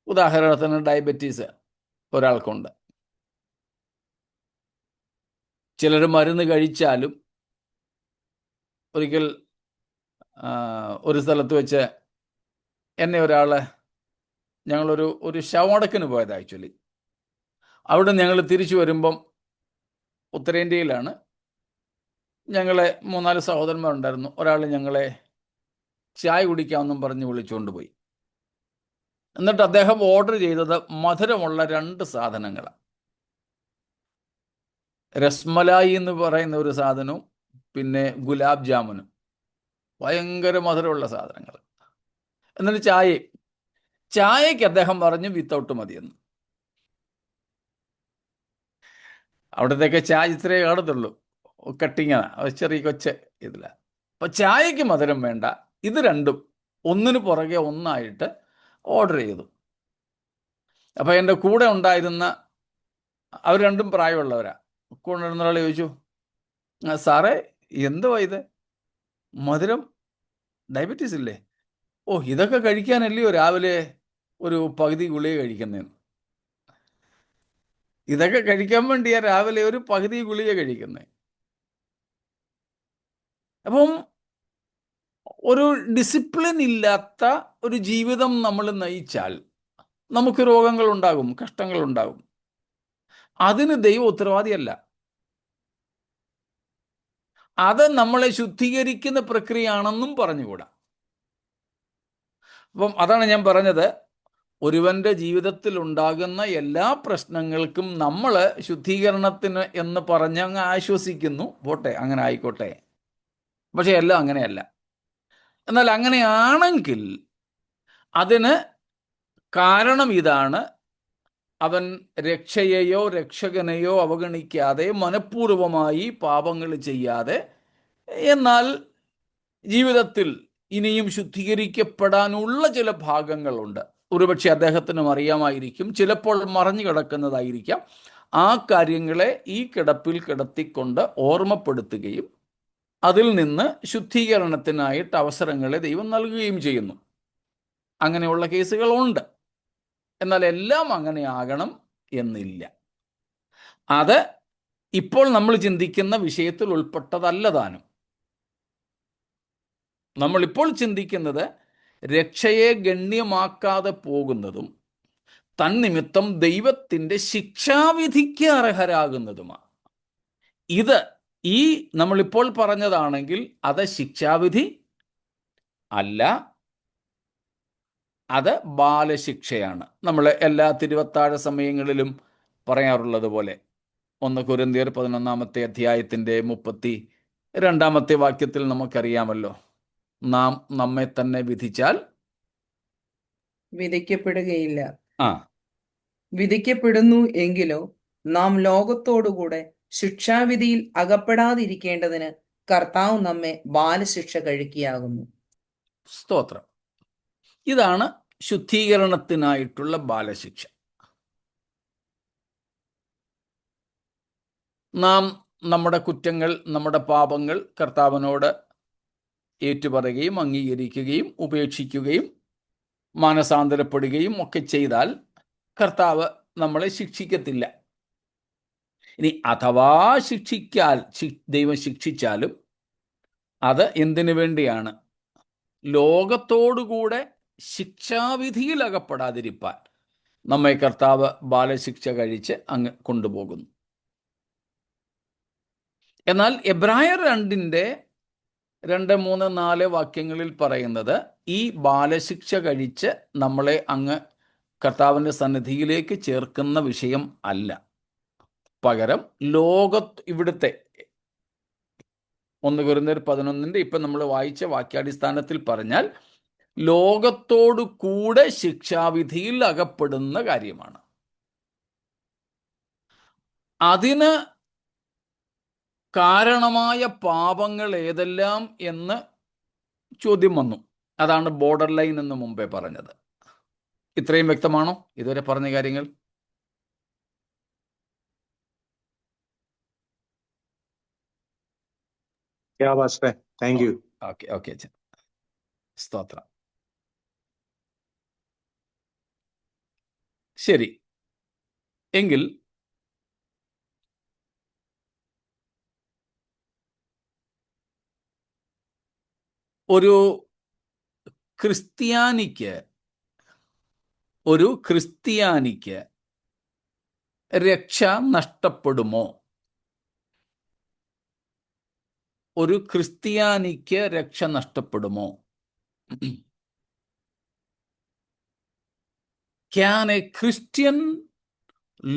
ഉദാഹരണത്തിന് ഡയബറ്റീസ് ഒരാൾക്കുണ്ട്. ചിലർ മരുന്ന് കഴിച്ചാലും, ഒരിക്കൽ ഒരു സ്ഥലത്ത് വെച്ച് എന്നെ ഞങ്ങളൊരു ശവമടക്കിന് പോയത്. ആക്ച്വലി അവിടെ ഞങ്ങൾ തിരിച്ചു വരുമ്പം, ഉത്തരേന്ത്യയിലാണ്, ഞങ്ങളെ 3-4 സഹോദരന്മാരുണ്ടായിരുന്നു. ഒരാൾ ഞങ്ങളെ ചായ കുടിക്കാമെന്നും പറഞ്ഞ് വിളിച്ചുകൊണ്ട് പോയി. എന്നിട്ട് അദ്ദേഹം ഓർഡർ ചെയ്തത് മധുരമുള്ള 2 സാധനങ്ങളാണ്. രസ്മലായി എന്ന് പറയുന്ന ഒരു സാധനവും പിന്നെ ഗുലാബ് ജാമുനും, ഭയങ്കര മധുരമുള്ള സാധനങ്ങൾ. എന്നിട്ട് ചായയ്ക്ക് അദ്ദേഹം പറഞ്ഞു വിത്തൗട്ട് മതിയെന്ന്. അവിടത്തേക്ക് ചായ ഇത്രയേ കാണത്തുള്ളൂ, കട്ടിങ്ങാണ്, ചെറിയ കൊച്ച് ഇതില്ല. അപ്പം ചായയ്ക്ക് മധുരം വേണ്ട, ഇത് രണ്ടും ഒന്നിന് പുറകെ ഒന്നായിട്ട് ഓർഡർ ചെയ്തു. അപ്പം എൻ്റെ കൂടെ ഉണ്ടായിരുന്ന അവർ രണ്ടും പ്രായമുള്ളവരാ. കൂടെ ഒരാൾ ചോദിച്ചു, സാറേ എന്തുവാ ഇത്, മധുരം, ഡയബറ്റീസ് ഇല്ലേ? ഓ, ഇതൊക്കെ കഴിക്കാനല്ലയോ രാവിലെ ഒരു പകുതി ഗുളിക കഴിക്കുന്നതെന്ന്. ഇതൊക്കെ കഴിക്കാൻ വേണ്ടിയാ രാവിലെ ഒരു പകുതി ഗുളിക കഴിക്കുന്നത്. അപ്പം ഒരു ഡിസിപ്ലിൻ ഇല്ലാത്ത ഒരു ജീവിതം നമ്മൾ നയിച്ചാൽ നമുക്ക് രോഗങ്ങൾ ഉണ്ടാകും, കഷ്ടങ്ങൾ ഉണ്ടാകും. അതിന് ദൈവം ഉത്തരവാദിയല്ല. അത് നമ്മളെ ശുദ്ധീകരിക്കുന്ന പ്രക്രിയയാണെന്നും പറഞ്ഞുകൂടാ. അപ്പം അതാണ് ഞാൻ പറഞ്ഞത്, ഒരുവന്റെ ജീവിതത്തിൽ ഉണ്ടാകുന്ന എല്ലാ പ്രശ്നങ്ങൾക്കും നമ്മൾ ശുദ്ധീകരണത്തിന് എന്ന് പറഞ്ഞ് അങ്ങ് ആശ്വസിക്കുന്നു. പോട്ടെ, അങ്ങനെ ആയിക്കോട്ടെ. പക്ഷെ എല്ലാം അങ്ങനെയല്ല. എന്നാൽ അങ്ങനെയാണെങ്കിൽ അതിന് കാരണം ഇതാണ്: അവൻ രക്ഷയെയോ രക്ഷകനെയോ അവഗണിക്കാതെ, മനഃപൂർവമായി പാപങ്ങൾ ചെയ്യാതെ, എന്നാൽ ജീവിതത്തിൽ ഇനിയും ശുദ്ധീകരിക്കപ്പെടാനുള്ള ചില ഭാഗങ്ങളുണ്ട്. ഒരുപക്ഷെ അദ്ദേഹത്തിനും അറിയാമായിരിക്കും, ചിലപ്പോൾ മറഞ്ഞു കിടക്കുന്നതായിരിക്കാം. ആ കാര്യങ്ങളെ ഈ കിടപ്പിൽ കിടത്തിക്കൊണ്ട് ഓർമ്മപ്പെടുത്തുകയും അതിൽ നിന്ന് ശുദ്ധീകരണത്തിനായിട്ട് അവസരങ്ങളെ ദൈവം നൽകുകയും ചെയ്യുന്നു. അങ്ങനെയുള്ള കേസുകളുണ്ട്. എന്നാൽ എല്ലാം അങ്ങനെ ആകണം എന്നില്ല. അത് ഇപ്പോൾ നമ്മൾ ചിന്തിക്കുന്ന വിഷയത്തിൽ ഉൾപ്പെട്ടതല്ല താനും. നമ്മളിപ്പോൾ ചിന്തിക്കുന്നത് രക്ഷയെ ഗണ്യമാക്കാതെ പോകുന്നതും തന്നിമിത്തം ദൈവത്തിൻ്റെ ശിക്ഷാവിധിക്ക് അർഹരാകുന്നതുമാണ്. ഇത് ഈ നമ്മളിപ്പോൾ പറഞ്ഞതാണെങ്കിൽ അത് ശിക്ഷാവിധി അല്ല, അത് ബാലശിക്ഷയാണ്. നമ്മൾ എല്ലാ തിരുവത്താഴ സമയങ്ങളിലും പറയാറുള്ളത് പോലെ 1 കൊരിന്ത്യർ 11 അധ്യായത്തിൻ്റെ 32 വാക്യത്തിൽ നമുക്കറിയാമല്ലോ, നാം നമ്മെ തന്നെ വിധിച്ചാൽ വിധിക്കപ്പെടുകയില്ല. ആ വിധിക്കപ്പെടുന്നു എങ്കിലോ നാം ലോകത്തോടുകൂടെ ശിക്ഷാവിധിയിൽ അകപ്പെടാതിരിക്കേണ്ടതിന് കർത്താവ് നമ്മെ ബാലശിക്ഷ കഴിക്കുകയാകുന്നു. സ്തോത്രം. ഇതാണ് ശുദ്ധീകരണത്തിനായിട്ടുള്ള ബാലശിക്ഷ. നാം നമ്മുടെ കുറ്റങ്ങൾ, നമ്മുടെ പാപങ്ങൾ കർത്താവിനോട് ഏറ്റുപറയുകയും അംഗീകരിക്കുകയും ഉപേക്ഷിക്കുകയും മാനസാന്തരപ്പെടുകയും ഒക്കെ ചെയ്താൽ കർത്താവ് നമ്മളെ ശിക്ഷിക്കത്തില്ല. ഇനി അഥവാ ദൈവം ശിക്ഷിച്ചാലും അത് എന്തിനു വേണ്ടിയാണ്? ലോകത്തോടുകൂടെ ശിക്ഷാവിധിയിൽ അകപ്പെടാതിരിപ്പാൻ നമ്മെ കർത്താവ് ബാലശിക്ഷ കഴിച്ച് അങ്ങ് കൊണ്ടുപോകുന്നു. എന്നാൽ എബ്രായർ 2 3, 4 വാക്യങ്ങളിൽ പറയുന്നത് ഈ ബാലശിക്ഷ കഴിച്ച് നമ്മളെ അങ്ങ് കർത്താവിൻ്റെ സന്നിധിയിലേക്ക് ചേർക്കുന്ന വിഷയം അല്ല. പകരം ഇവിടുത്തെ 1 കൊരിന്ത്യർ 11 ഇപ്പം നമ്മൾ വായിച്ച വാക്യാടിസ്ഥാനത്തിൽ പറഞ്ഞാൽ ലോകത്തോടു കൂടെ ശിക്ഷാവിധിയിൽ അകപ്പെടുന്ന കാര്യമാണ്. അതിന് കാരണമായ പാപങ്ങൾ ഏതെല്ലാം എന്ന് ചോദ്യം വന്നു. അതാണ് ബോർഡർ ലൈൻ എന്ന് മുമ്പേ പറഞ്ഞത്. ഇത്രയും വ്യക്തമാണോ ഇതുവരെ പറഞ്ഞ കാര്യങ്ങൾ? Thank you. ഓക്കെ അച്ഛൻ, സ്തോത്രം. ശരി, എങ്കിൽ ഒരു ക്രിസ്ത്യാനിക്ക് രക്ഷ നഷ്ടപ്പെടുമോ? ഒരു ക്രിസ്ത്യാനിക്ക് രക്ഷ നഷ്ടപ്പെടുമോ? Can a Christian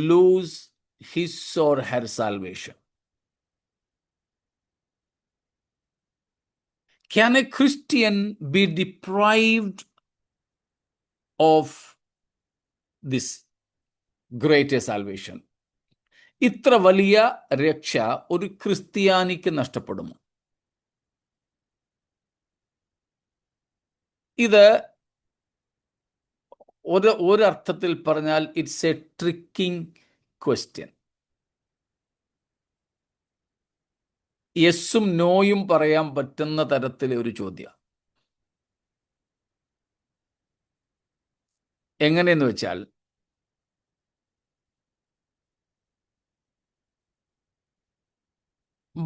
lose his or her salvation? Can a Christian be deprived of this greater salvation? ഇത്ര വലിയ രക്ഷ ഒരു ക്രിസ്ത്യാനിക്ക് നഷ്ടപ്പെടുമോ? ഇത് ഒരർത്ഥത്തിൽ പറഞ്ഞാൽ ഇറ്റ്സ് എ ട്രിക്കിംഗ് ക്വസ്റ്റ്യൻ. യെസ്സും നോയും പറയാൻ പറ്റുന്ന തരത്തിലെ ഒരു ചോദ്യം. എങ്ങനെയെന്ന് വെച്ചാൽ,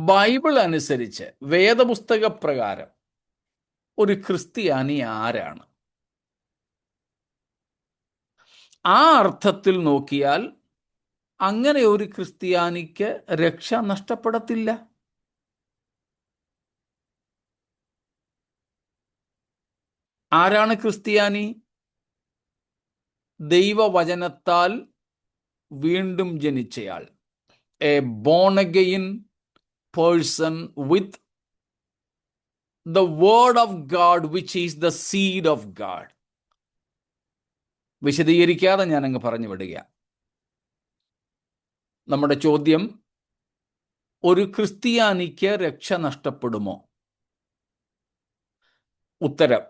ബൈബിൾ അനുസരിച്ച് വേദപുസ്തക പ്രകാരം ഒരു ക്രിസ്ത്യാനി ആരാണ്? ആ അർത്ഥത്തിൽ നോക്കിയാൽ അങ്ങനെ ഒരു ക്രിസ്ത്യാനിക്ക് രക്ഷ നഷ്ടപ്പെടത്തില്ല. ആരാണ് ക്രിസ്ത്യാനി? ദൈവവചനത്താൽ വീണ്ടും ജനിച്ചയാൾ. A born again person with the word of God, which is the seed of God. വിശദീകരിക്കാതെ ഞാൻ അങ്ങ് പറഞ്ഞു വിടുക. നമ്മുടെ ചോദ്യം, ഒരു ക്രിസ്ത്യാനിക്ക് രക്ഷ നഷ്ടപ്പെടുമോ? ഉത്തരം,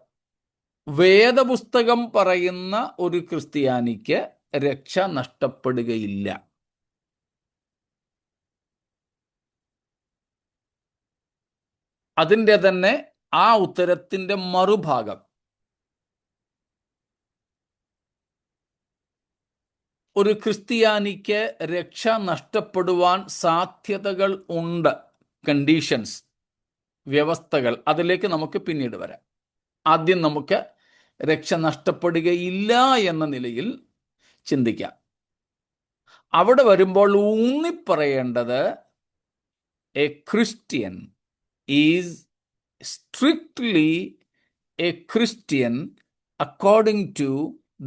വേദപുസ്തകം പറയുന്ന ഒരു ക്രിസ്ത്യാനിക്ക് രക്ഷ നഷ്ടപ്പെടുകയില്ല. അതിൻ്റെ തന്നെ ആ ഉത്തരത്തിൻ്റെ മറുഭാഗം, ഒരു ക്രിസ്ത്യാനിക്ക് രക്ഷ നഷ്ടപ്പെടുവാൻ സാധ്യതകൾ ഉണ്ട്, കണ്ടീഷൻസ്, വ്യവസ്ഥകൾ. അതിലേക്ക് നമുക്ക് പിന്നീട് വരാം. ആദ്യം നമുക്ക് രക്ഷ നഷ്ടപ്പെടുകയില്ല എന്ന നിലയിൽ ചിന്തിക്കാം. അവിടെ വരുമ്പോൾ ഊന്നിപ്പറയേണ്ടത്, a Christian is strictly a Christian according to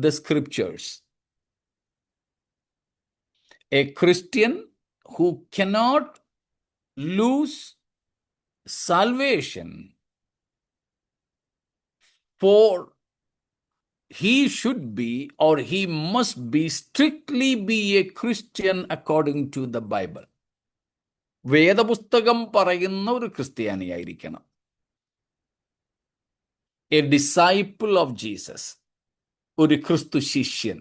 the scriptures. A Christian who cannot lose salvation, for he should be, or he must be, strictly be a Christian according to the Bible. വേദപുസ്തകം പറയുന്ന ഒരു ക്രിസ്ത്യാനിയായിരിക്കണം. A disciple of Jesus, ഒരു ക്രിസ്തു ശിഷ്യൻ.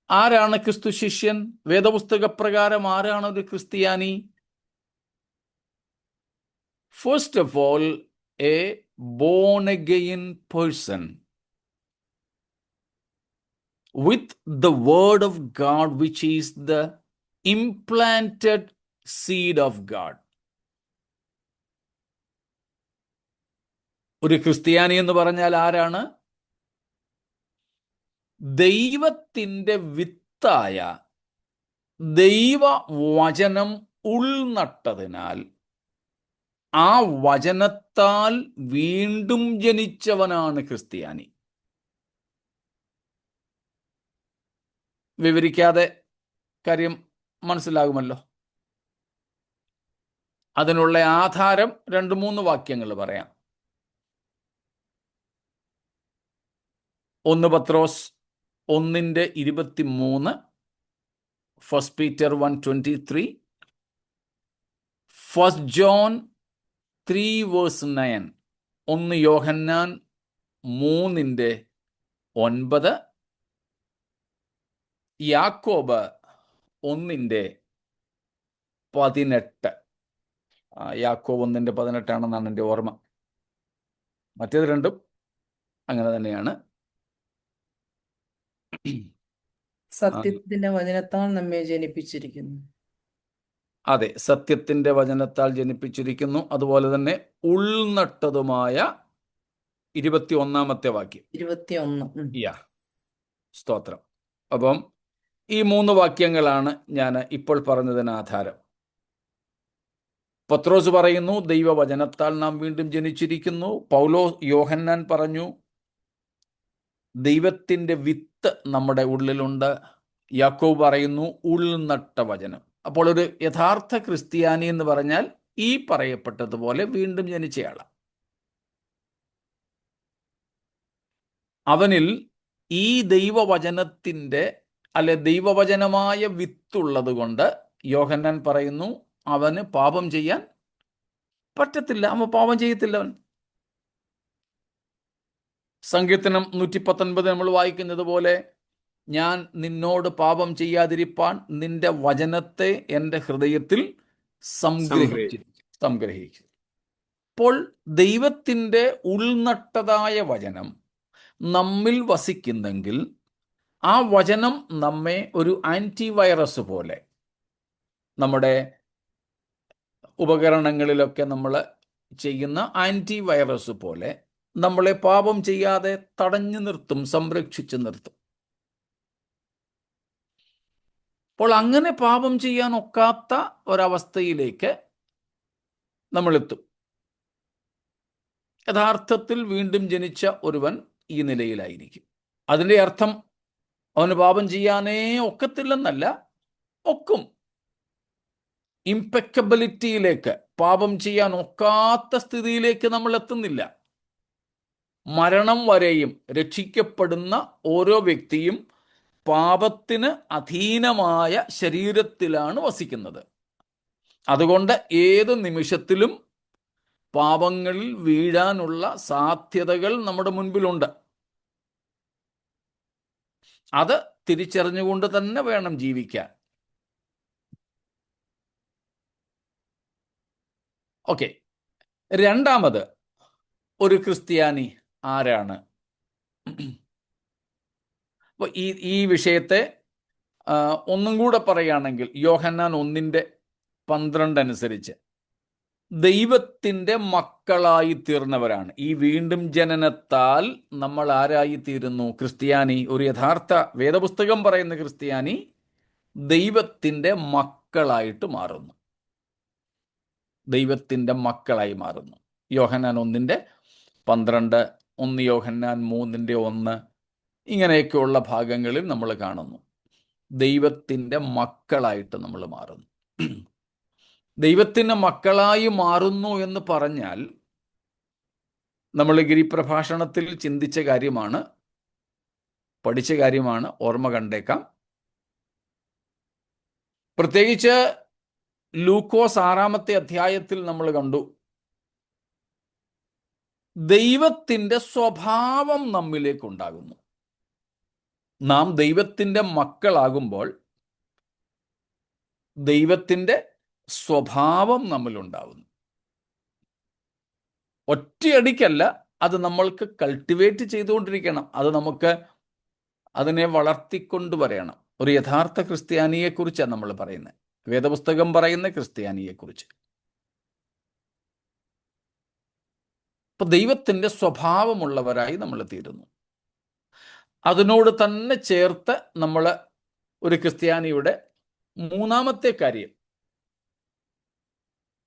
ആരാണ് ക്രിസ്തു ശിഷ്യൻ? വേദപുസ്തക പ്രകാരം ആരാണ് ഒരു ക്രിസ്ത്യാനി? First of all, A born again person with the word of God, which is the implanted seed of God. ഒരു ക്രിസ്ത്യാനി എന്ന് പറഞ്ഞാൽ ആരാണ്? ദൈവത്തിൻ്റെ വിത്തായ ദൈവവചനം ഉൾനട്ടതിനാൽ ആ വചനത്താൽ വീണ്ടും ജനിച്ചവനാണ് ക്രിസ്ത്യാനി. വിവരിക്കാതെ കാര്യം മനസ്സിലാകുമല്ലോ. അതിനുള്ള ആധാരം 2-3 വാക്യങ്ങൾ പറയാം. 1 പത്രോസ് 1:23, 1 Peter 1:23, 1 John 3:9, 1 യോഹന്നാൻ 3:9, യാക്കോബ് 1:18. യാക്കോബ് 1:18 ആണെന്നാണ് എൻ്റെ ഓർമ്മ. മറ്റേത് രണ്ടും അങ്ങനെ തന്നെയാണ്. സത്യത്തിന്റെ വചനത്താൽ നമ്മെ ജനിപ്പിച്ചിരിക്കുന്നു. അതെ, സത്യത്തിന്റെ വചനത്താൽ ജനിപ്പിച്ചിരിക്കുന്നു. അതുപോലെ തന്നെ ഉൾനട്ടതുമായ 21-ാമത്തെ വാക്യം. 21. സ്തോത്രം. അപ്പം ഈ 3 വാക്യങ്ങളാണ് ഞാൻ ഇപ്പോൾ പറഞ്ഞതിന് ആധാരം. പത്രോസ് പറയുന്നു, ദൈവവചനത്താൽ നാം വീണ്ടും ജനിച്ചിരിക്കുന്നു. യോഹന്നാൻ പറഞ്ഞു, ദൈവത്തിൻ്റെ വിത്ത് നമ്മുടെ ഉള്ളിലുണ്ട്. യാക്കോബ് പറയുന്നു, ഉൾനട്ട വചനം. അപ്പോൾ ഒരു യഥാർത്ഥ ക്രിസ്ത്യാനി എന്ന് പറഞ്ഞാൽ ഈ പറയപ്പെട്ടതുപോലെ വീണ്ടും ജനിച്ചയാളാണ്. അവനിൽ ഈ ദൈവവചനത്തിൻ്റെ ദൈവവചനമായ വിത്തുള്ളത് കൊണ്ട് യോഹന്നാൻ പറയുന്നു, അവന് പാപം ചെയ്യാൻ പറ്റത്തില്ല. അവൻ പാപം ചെയ്യത്തില്ല. അവൻ സങ്കീർത്തനം 119 നമ്മൾ വായിക്കുന്നത് പോലെ, ഞാൻ നിന്നോട് പാപം ചെയ്യാതിരിപ്പാൻ നിന്റെ വചനത്തെ എൻ്റെ ഹൃദയത്തിൽ സംഗ്രഹിച്ചു. അപ്പോൾ ദൈവത്തിൻ്റെ ഉൾനട്ടതായ വചനം നമ്മിൽ വസിക്കുന്നെങ്കിൽ ആ വചനം നമ്മെ ഒരു ആൻറ്റിവൈറസ് പോലെ, നമ്മുടെ ഉപകരണങ്ങളിലൊക്കെ നമ്മൾ ചെയ്യുന്ന ആൻറ്റിവൈറസ് പോലെ നമ്മളെ പാപം ചെയ്യാതെ തടഞ്ഞു നിർത്തും, സംരക്ഷിച്ചു നിർത്തും. അപ്പോൾ അങ്ങനെ പാപം ചെയ്യാൻ ഒക്കാത്ത ഒരവസ്ഥയിലേക്ക് നമ്മളെത്തും. യഥാർത്ഥത്തിൽ വീണ്ടും ജനിച്ച ഒരുവൻ ഈ നിലയിലായിരിക്കും. അതിൻ്റെ അർത്ഥം അവന് പാപം ചെയ്യാനേ ഒക്കത്തില്ലെന്നല്ല, ഒക്കും. ഇംപെക്കബിലിറ്റിയിലേക്ക്, പാപം ചെയ്യാൻ ഒക്കാത്ത സ്ഥിതിയിലേക്ക് നമ്മൾ എത്തുന്നില്ല. മരണം വരെയും രക്ഷിക്കപ്പെടുന്ന ഓരോ വ്യക്തിയും പാപത്തിന് അധീനമായ ശരീരത്തിലാണ് വസിക്കുന്നത്. അതുകൊണ്ട് ഏത് നിമിഷത്തിലും പാപങ്ങളിൽ വീഴാനുള്ള സാധ്യതകൾ നമ്മുടെ മുൻപിലുണ്ട്. അത് തിരിച്ചറിഞ്ഞുകൊണ്ട് തന്നെ വേണം ജീവിക്കാൻ. ഓക്കെ, രണ്ടാമത്, ഒരു ക്രിസ്ത്യാനി ആരാണ്? അപ്പോൾ ഈ വിഷയത്തെ ഒന്നും കൂടെ പറയുകയാണെങ്കിൽ, യോഹന്നാൻ 1:12 അനുസരിച്ച് ദൈവത്തിൻ്റെ മക്കളായി തീർന്നവരാണ്. ഈ വീണ്ടും ജനനത്താൽ നമ്മൾ ആരായി തീരുന്നു? ക്രിസ്ത്യാനി, ഒരു യഥാർത്ഥ വേദപുസ്തകം പറയുന്ന ക്രിസ്ത്യാനി ദൈവത്തിൻ്റെ മക്കളായിട്ട് മാറുന്നു. ദൈവത്തിൻ്റെ മക്കളായി മാറുന്നു. യോഹന്നാൻ 1:12, 1 യോഹന്നാൻ 3:1, ഇങ്ങനെയൊക്കെയുള്ള ഭാഗങ്ങളിൽ നമ്മൾ കാണുന്നു. ദൈവത്തിൻ്റെ മക്കളായിട്ട് നമ്മൾ മാറുന്നു. ദൈവത്തിൻ്റെ മക്കളായി മാറുന്നു എന്ന് പറഞ്ഞാൽ, നമ്മൾ ഗിരിപ്രഭാഷണത്തിൽ ചിന്തിച്ച കാര്യമാണ്, പഠിച്ച കാര്യമാണ്, ഓർമ്മ കണ്ടേക്കാം. പ്രത്യേകിച്ച് ലൂക്കോസ് 6-ാമത്തെ അധ്യായത്തിൽ നമ്മൾ കണ്ടു, ദൈവത്തിൻ്റെ സ്വഭാവം നമ്മിലേക്കുണ്ടാകുന്നു. നാം ദൈവത്തിൻ്റെ മക്കളാകുമ്പോൾ ദൈവത്തിൻ്റെ സ്വഭാവം നമ്മിലുണ്ടാവുന്നു. ഒറ്റയടിക്കല്ല, അത് നമ്മൾക്ക് കൾട്ടിവേറ്റ് ചെയ്തുകൊണ്ടിരിക്കണം. അത് നമുക്ക് അതിനെ വളർത്തിക്കൊണ്ടുവരണം. ഒരു യഥാർത്ഥ ക്രിസ്ത്യാനിയെക്കുറിച്ചാണ് നമ്മൾ പറയുന്നത്, വേദപുസ്തകം പറയുന്ന ക്രിസ്ത്യാനിയെക്കുറിച്ച്. ഇപ്പം ദൈവത്തിൻ്റെ സ്വഭാവമുള്ളവരായി നമ്മൾ തീരുന്നു. അതിനോട് തന്നെ ചേർത്ത് നമ്മൾ ഒരു ക്രിസ്ത്യാനിയുടെ മൂന്നാമത്തെ കാര്യം,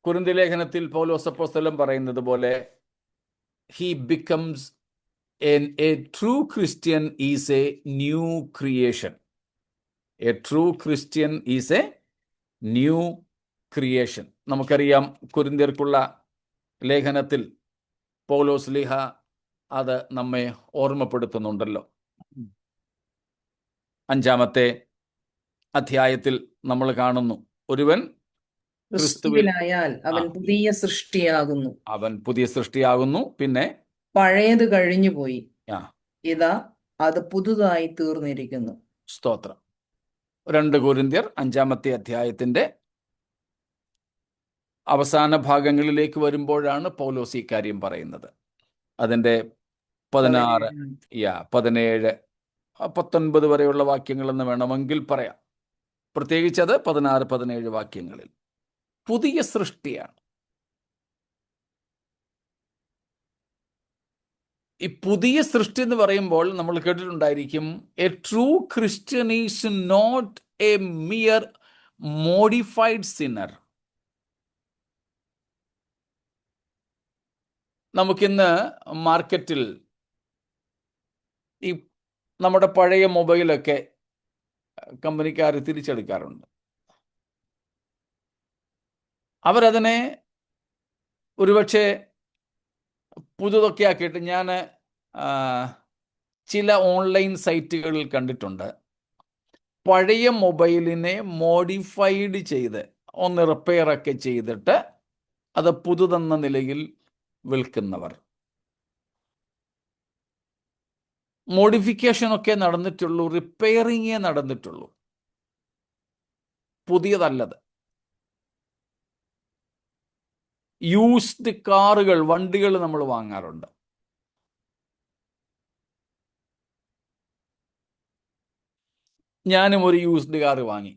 കൊരിന്ത്യർ ലേഖനത്തിൽ പൗലോസ് അപ്പോസ്തലൻ പറയുന്നത് പോലെ, he becomes A true Christian is A new creation. A true Christian is A new creation. നമുക്കറിയാം, കൊരിന്ത്യർക്കുള്ള ലേഖനത്തിൽ പൗലോസ് ലീഹ അത് നമ്മെ ഓർമ്മപ്പെടുത്തുന്നുണ്ടല്ലോ. 5-ാമത്തെ അധ്യായത്തിൽ നമ്മൾ കാണുന്നു, ഒരുവൻ ക്രിസ്തുവിലായാൽ അവൻ പുതിയ സൃഷ്ടിയാകുന്നു. അവൻ പുതിയ സൃഷ്ടിയാകുന്നു. പിന്നെ പഴയത് കഴിഞ്ഞുപോയി, ഇതാ അത് പുതുതായി തീർന്നിരിക്കുന്നു. സ്തോത്രം. 2 കൊരിന്ത്യർ 5-ാമത്തെ അധ്യായത്തിന്റെ അവസാന ഭാഗങ്ങളിലേക്ക് വരുമ്പോഴാണ് പൗലോസ് ഈ കാര്യം പറയുന്നത്. അതിൻ്റെ 16, 17, 19 വരെയുള്ള വാക്യങ്ങളെന്ന് വേണമെങ്കിൽ പറയാം. പ്രത്യേകിച്ചത് 16, 17 വാക്യങ്ങളിൽ പുതിയ സൃഷ്ടിയാണ്. ഈ പുതിയ സൃഷ്ടി എന്ന് പറയുമ്പോൾ നമ്മൾ കേട്ടിട്ടുണ്ടായിരിക്കും, a true Christian is not a mere modified sinner. നമുക്കിന്ന് മാർക്കറ്റിൽ ഈ നമ്മുടെ പഴയ മൊബൈലൊക്കെ കമ്പനിക്കാർ തിരിച്ചെടുക്കാറുണ്ട്. അവരതിനെ ഒരുപക്ഷെ പുതുതൊക്കെ ആക്കിയിട്ട്, ഞാൻ ചില ഓൺലൈൻ സൈറ്റുകളിൽ കണ്ടിട്ടുണ്ട്, പഴയ മൊബൈലിനെ മോഡിഫൈഡ് ചെയ്ത് ഒന്ന് റിപ്പയറൊക്കെ ചെയ്തിട്ട് അത് പുതുതെന്ന നിലയിൽ വിൽക്കുന്നവർ. മോഡിഫിക്കേഷനൊക്കെ നടന്നിട്ടുള്ളൂ, റിപ്പയറിങ്ങേ നടന്നിട്ടുള്ളൂ, പുതിയതല്ലത്. യൂസ്ഡ് കാറുകൾ, വണ്ടികൾ നമ്മൾ വാങ്ങാറുണ്ട്. ഞാനും ഒരു യൂസ്ഡ് കാർ വാങ്ങി.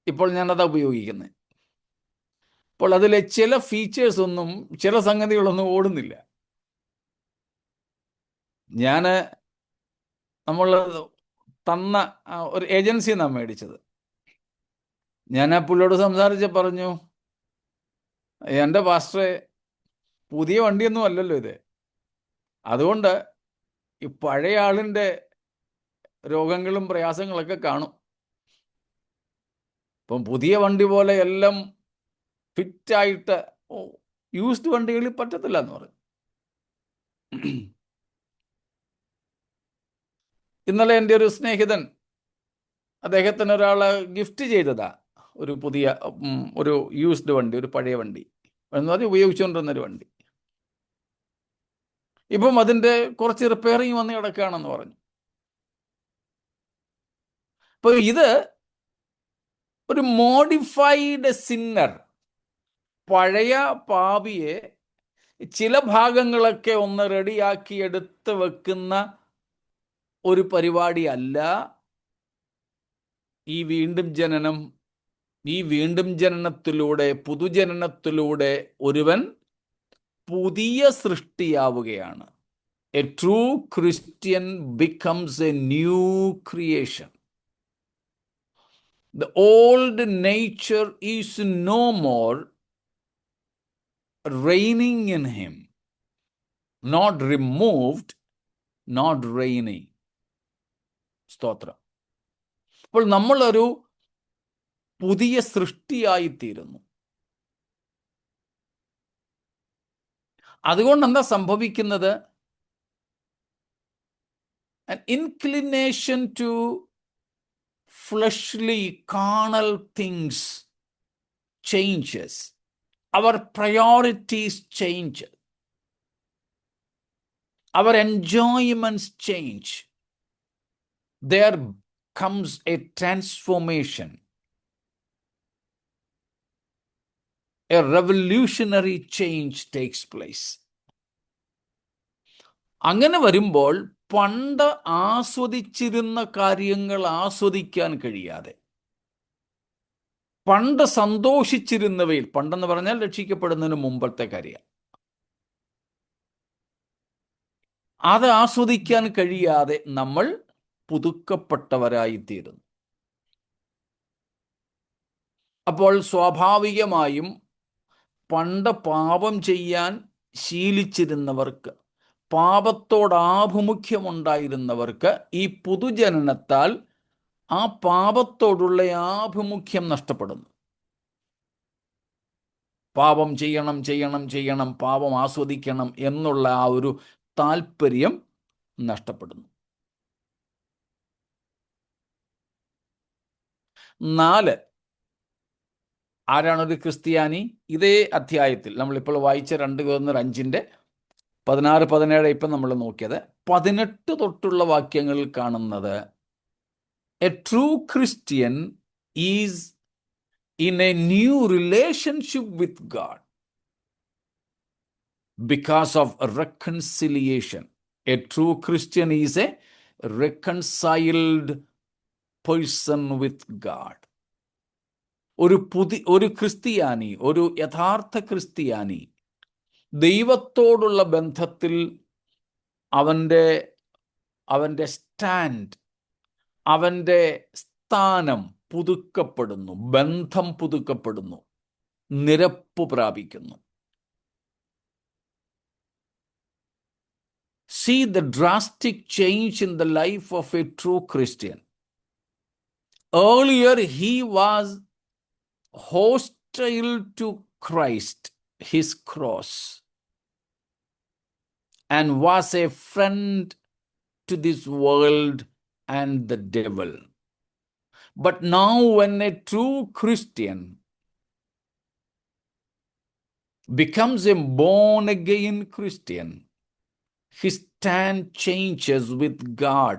ഇപ്പോൾ ഞാനത് ഉപയോഗിക്കുന്നത്. അപ്പോൾ അതിലെ ചില ഫീച്ചേഴ്സൊന്നും, ചില സംഗതികളൊന്നും ഓടുന്നില്ല. നമ്മൾ തന്ന ഒരു ഏജൻസി നാം മേടിച്ചത്. ഞാൻ ആ പുള്ളിയോട് സംസാരിച്ച് പറഞ്ഞു, എൻ്റെ പാസ്റ്ററെ, പുതിയ വണ്ടിയൊന്നും അല്ലല്ലോ ഇത്, അതുകൊണ്ട് ഈ പഴയ ആളിൻ്റെ രോഗങ്ങളും പ്രയാസങ്ങളൊക്കെ കാണും. ഇപ്പം പുതിയ വണ്ടി പോലെ എല്ലാം ഫിറ്റായിട്ട് യൂസ്ഡ് വണ്ടികളിൽ പറ്റത്തില്ല എന്ന് പറഞ്ഞു. ഇന്നലെ എൻ്റെ ഒരു സ്നേഹിതൻ, അദ്ദേഹത്തിന് ഒരാൾ ഗിഫ്റ്റ് ചെയ്തതാ ഒരു പുതിയ ഒരു യൂസ്ഡ് വണ്ടി, ഒരു പഴയ വണ്ടി എന്ന് പറഞ്ഞാൽ ഉപയോഗിച്ചുകൊണ്ടിരുന്നൊരു വണ്ടി. ഇപ്പം അതിൻ്റെ കുറച്ച് റിപ്പയറിങ് വന്ന് കിടക്കുകയാണെന്ന് പറഞ്ഞു. അപ്പോൾ ഇത് ഒരു മോഡിഫൈഡ് സിന്നർ, പഴയ പാപിയെ ചില ഭാഗങ്ങളൊക്കെ ഒന്ന് റെഡിയാക്കി എടുത്ത് വെക്കുന്ന ഒരു പരിപാടിയല്ല ഈ വീണ്ടും ജനനം. ഈ വീണ്ടും ജനനത്തിലൂടെ, പുതുജനനത്തിലൂടെ ഒരുവൻ പുതിയ സൃഷ്ടിയാവുകയാണ്. A true Christian becomes a new creation. The old nature is no more reigning in him, not removed, not reigning. സ്തോത്രം. അപ്പോൾ നമ്മളൊരു പുതിയ സൃഷ്ടിയായിത്തീരുന്നു. അതുകൊണ്ട് എന്താ സംഭവിക്കുന്നത്? An inclination to fleshly, carnal things changes. Our priorities change. Our enjoyments change. There comes a transformation. A revolutionary change takes place. അങ്ങനെ വരുമ്പോൾ പണ്ട് ആസ്വദിച്ചിരുന്ന കാര്യങ്ങൾ ആസ്വദിക്കാൻ കഴിയാതെ, പണ്ട് സന്തോഷിച്ചിരുന്നവയിൽ, പണ്ടെന്ന് പറഞ്ഞാൽ രക്ഷിക്കപ്പെടുന്നതിന് മുമ്പത്തെ കാര്യം, അത് ആസ്വദിക്കാൻ കഴിയാതെ നമ്മൾ പുതുക്കപ്പെട്ടവരായിത്തീരുന്നു. അപ്പോൾ സ്വാഭാവികമായും പണ്ട് പാപം ചെയ്യാൻ ശീലിച്ചിരുന്നവർക്ക്, പാപത്തോട് ആഭിമുഖ്യമുണ്ടായിരുന്നവർക്ക് ഈ പുതുജനനത്താൽ ആ പാപത്തോടുള്ള ആഭിമുഖ്യം നഷ്ടപ്പെടുന്നു. പാപം ചെയ്യണം ചെയ്യണം ചെയ്യണം, പാപം ആസ്വദിക്കണം എന്നുള്ള ആ ഒരു താല്പര്യം നഷ്ടപ്പെടുന്നു. 4, ആരാണൊരു ക്രിസ്ത്യാനി? ഇതേ അധ്യായത്തിൽ നമ്മളിപ്പോൾ വായിച്ച 2 Corinthians 5:16, 17 ഇപ്പം നമ്മൾ നോക്കിയത്. 18 തൊട്ടുള്ള വാക്യങ്ങളിൽ കാണുന്നത്, A true Christian is in A new relationship with God because of reconciliation. A true Christian is a reconciled person with God. ഒരു ക്രിസ്ത്യാനി, ഒരു യഥാർത്ഥ ക്രിസ്ത്യാനി ദൈവത്തോടുള്ള ബന്ധത്തിൽ അവൻ്റെ സ്റ്റാൻഡ്, അവൻ്റെ സ്ഥാനം പുതുക്കപ്പെടുന്നു, ബന്ധം പുതുക്കപ്പെടുന്നു, നിരപ്പ് പ്രാപിക്കുന്നു. See the drastic change in the life of a true Christian. Earlier he was hostile to Christ, his cross, and was a friend to this world and the devil. But now when a true Christian becomes a born-again Christian, his stand changes with God.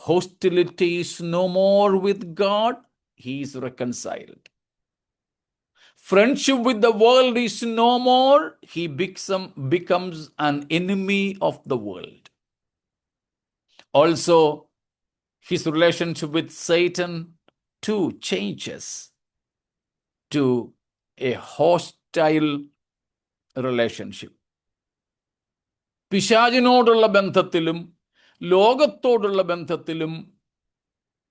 Hostility is no more with God, he is reconciled. Friendship with the world is no more, he becomes an enemy of the world. Also, his relationship with Satan too changes to a hostile relationship. പിശാചിനോടുള്ള ബന്ധത്തിലും ലോകത്തോടുള്ള ബന്ധത്തിലും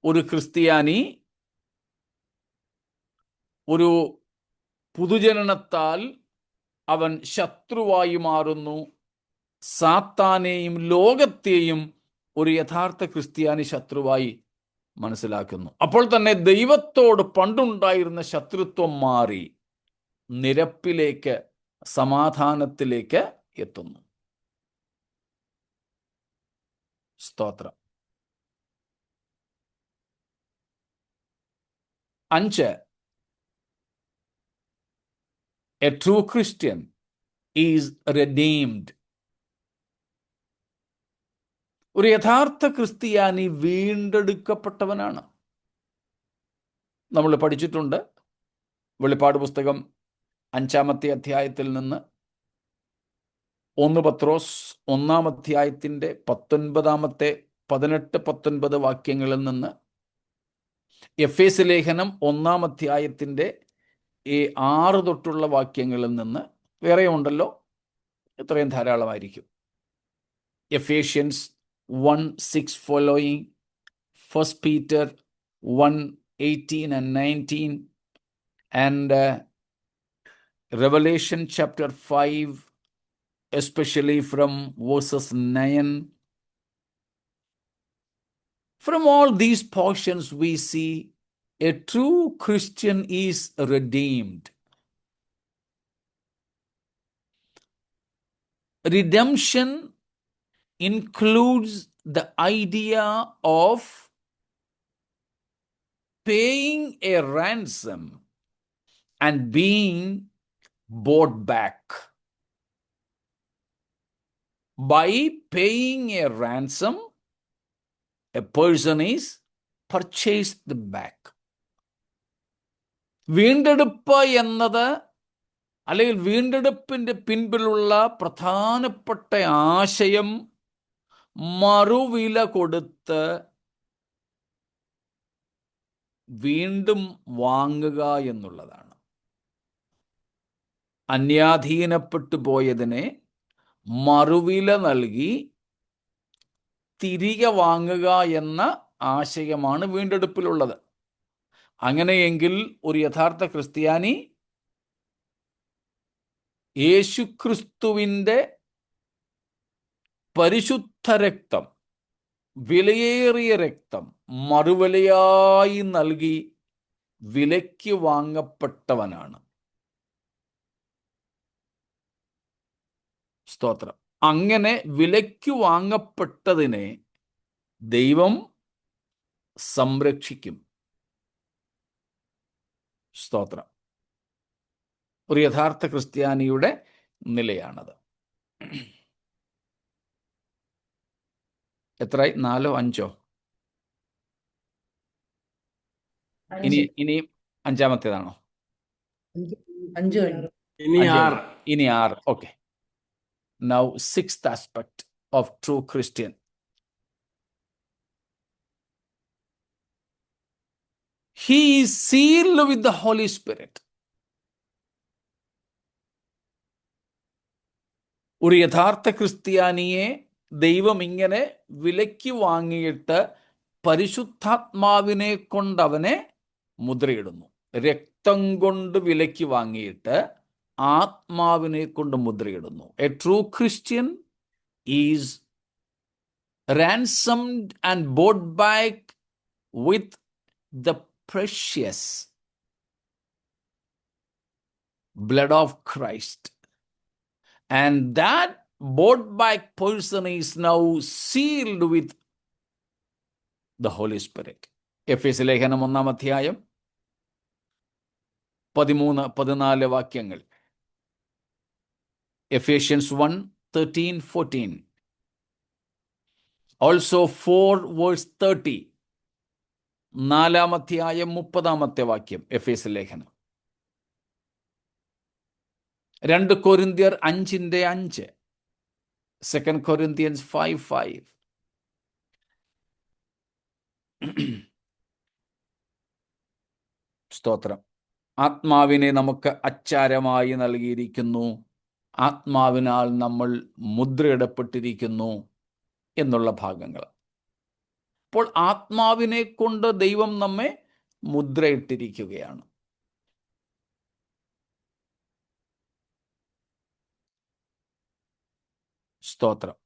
ഒരു ക്രിസ്ത്യാനി ഒരു പുതുജനനത്താൽ അവൻ ശത്രുവായി മാറുന്നു. സാത്താനെയും ലോകത്തെയും ഒരു യഥാർത്ഥ ക്രിസ്ത്യാനി ശത്രുവായി മനസ്സിലാക്കുന്നു. അപ്പോൾ തന്നെ ദൈവത്തോട് പണ്ടുണ്ടായിരുന്ന ശത്രുത്വം മാറി നിരപ്പിലേക്ക്, സമാധാനത്തിലേക്ക് എത്തുന്നു. സ്തോത്രം. 5. A true Christian is redeemed. ഒരു യഥാർത്ഥ ക്രിസ്ത്യാനി വീണ്ടെടുക്കപ്പെട്ടവനാണ്. നമ്മൾ പഠിച്ചിട്ടുണ്ട് വെളിപ്പാട് പുസ്തകം 5-ാമത്തെ അധ്യായത്തിൽ നിന്ന് 1 പത്രോസ് 1-ാം അധ്യായത്തിൻ്റെ 19-ാമത്തെ 18-19 വാക്യങ്ങളിൽ നിന്ന്, എഫേസ്യ ലേഖനം 1-ാം അധ്യായത്തിൻ്റെ 6 തൊട്ടുള്ള വാക്യങ്ങളിൽ നിന്ന്. വേറെ ഉണ്ടല്ലോ, ഇത്രയും ധാരാളമായിരിക്കും. Ephesians 1:6 following, 1 Peter 1:18 and 19, and Revelation chapter 5, especially from verses 9. From all these portions we see a true Christian is redeemed. Redemption includes the idea of paying a ransom and being bought back. By paying a ransom, a person is purchased back. വീണ്ടെടുപ്പ് എന്നത്, അല്ലെങ്കിൽ വീണ്ടെടുപ്പിൻ്റെ പിൻപിലുള്ള പ്രധാനപ്പെട്ട ആശയം മറുവില കൊടുത്ത് വീണ്ടും വാങ്ങുക എന്നുള്ളതാണ്. അന്യാധീനപ്പെട്ടു പോയതിനെ മറുവില നൽകി തിരികെ വാങ്ങുക എന്ന ആശയമാണ് വീണ്ടെടുപ്പിലുള്ളത്. അങ്ങനെയെങ്കിൽ ഒരു യഥാർത്ഥ ക്രിസ്ത്യാനി യേശുക്രിസ്തുവിൻ്റെ പരിശുദ്ധ രക്തം, വിലയേറിയ രക്തം മറുവിലയായി നൽകി വിലയ്ക്ക് വാങ്ങപ്പെട്ടവനാണ്. സ്തോത്രം. അങ്ങനെ വിലയ്ക്ക് വാങ്ങപ്പെട്ടതിനെ ദൈവം സംരക്ഷിക്കും. സ്തോത്രം. ഒരു യഥാർത്ഥ ക്രിസ്ത്യാനിയുടെ നിലയാണത്. എത്രയായി? 4 5? ഇനി 5-ാമത്തേതാണോ? 5 ഇനി 6. Okay. Now 6th aspect of true Christian. He is sealed with the Holy Spirit. ഒരു യഥാർത്ഥ ക്രിസ്ത്യാനിയെ ദൈവം ഇങ്ങനെ വിലയ്ക്ക് വാങ്ങിയിട്ട് പരിശുദ്ധാത്മാവിനെ കൊണ്ട് അവനെ മുദ്രയിടുന്നു. രക്തം കൊണ്ട് വിലയ്ക്ക് വാങ്ങിയിട്ട് ആത്മാവിനെ കൊണ്ട് മുദ്രയിടുന്നു. A true Christian is ransomed and bought back with the precious blood of Christ. And that bought back person is now sealed with the Holy Spirit. എഫേസ്യ ലേഖനം 1-ാം അധ്യായം 13-14 വാക്യങ്ങൾ. Ephesians 1:13-14. Also 4 verse 30. 4-ാം അധ്യായം 30-ാമത്തെ വാക്യം എഫേസ്യ ലേഖനം. 2 കൊരിന്ത്യർ 5:5. 2 Corinthians 5:5. സ്തോത്രം. ആത്മാവിനെ നമുക്ക് അച്ചാരമായി നൽകിയിരിക്കുന്നു, ആത്മാവിനാൽ നമ്മൾ മുദ്രയിടപ്പെട്ടിരിക്കുന്നു എന്നുള്ള ഭാഗങ്ങൾ. അപ്പോൾ ആത്മാവിനെ കൊണ്ട് ദൈവം നമ്മെ മുദ്രയിട്ടിരിക്കുകയാണ്. സ്തോത്രം.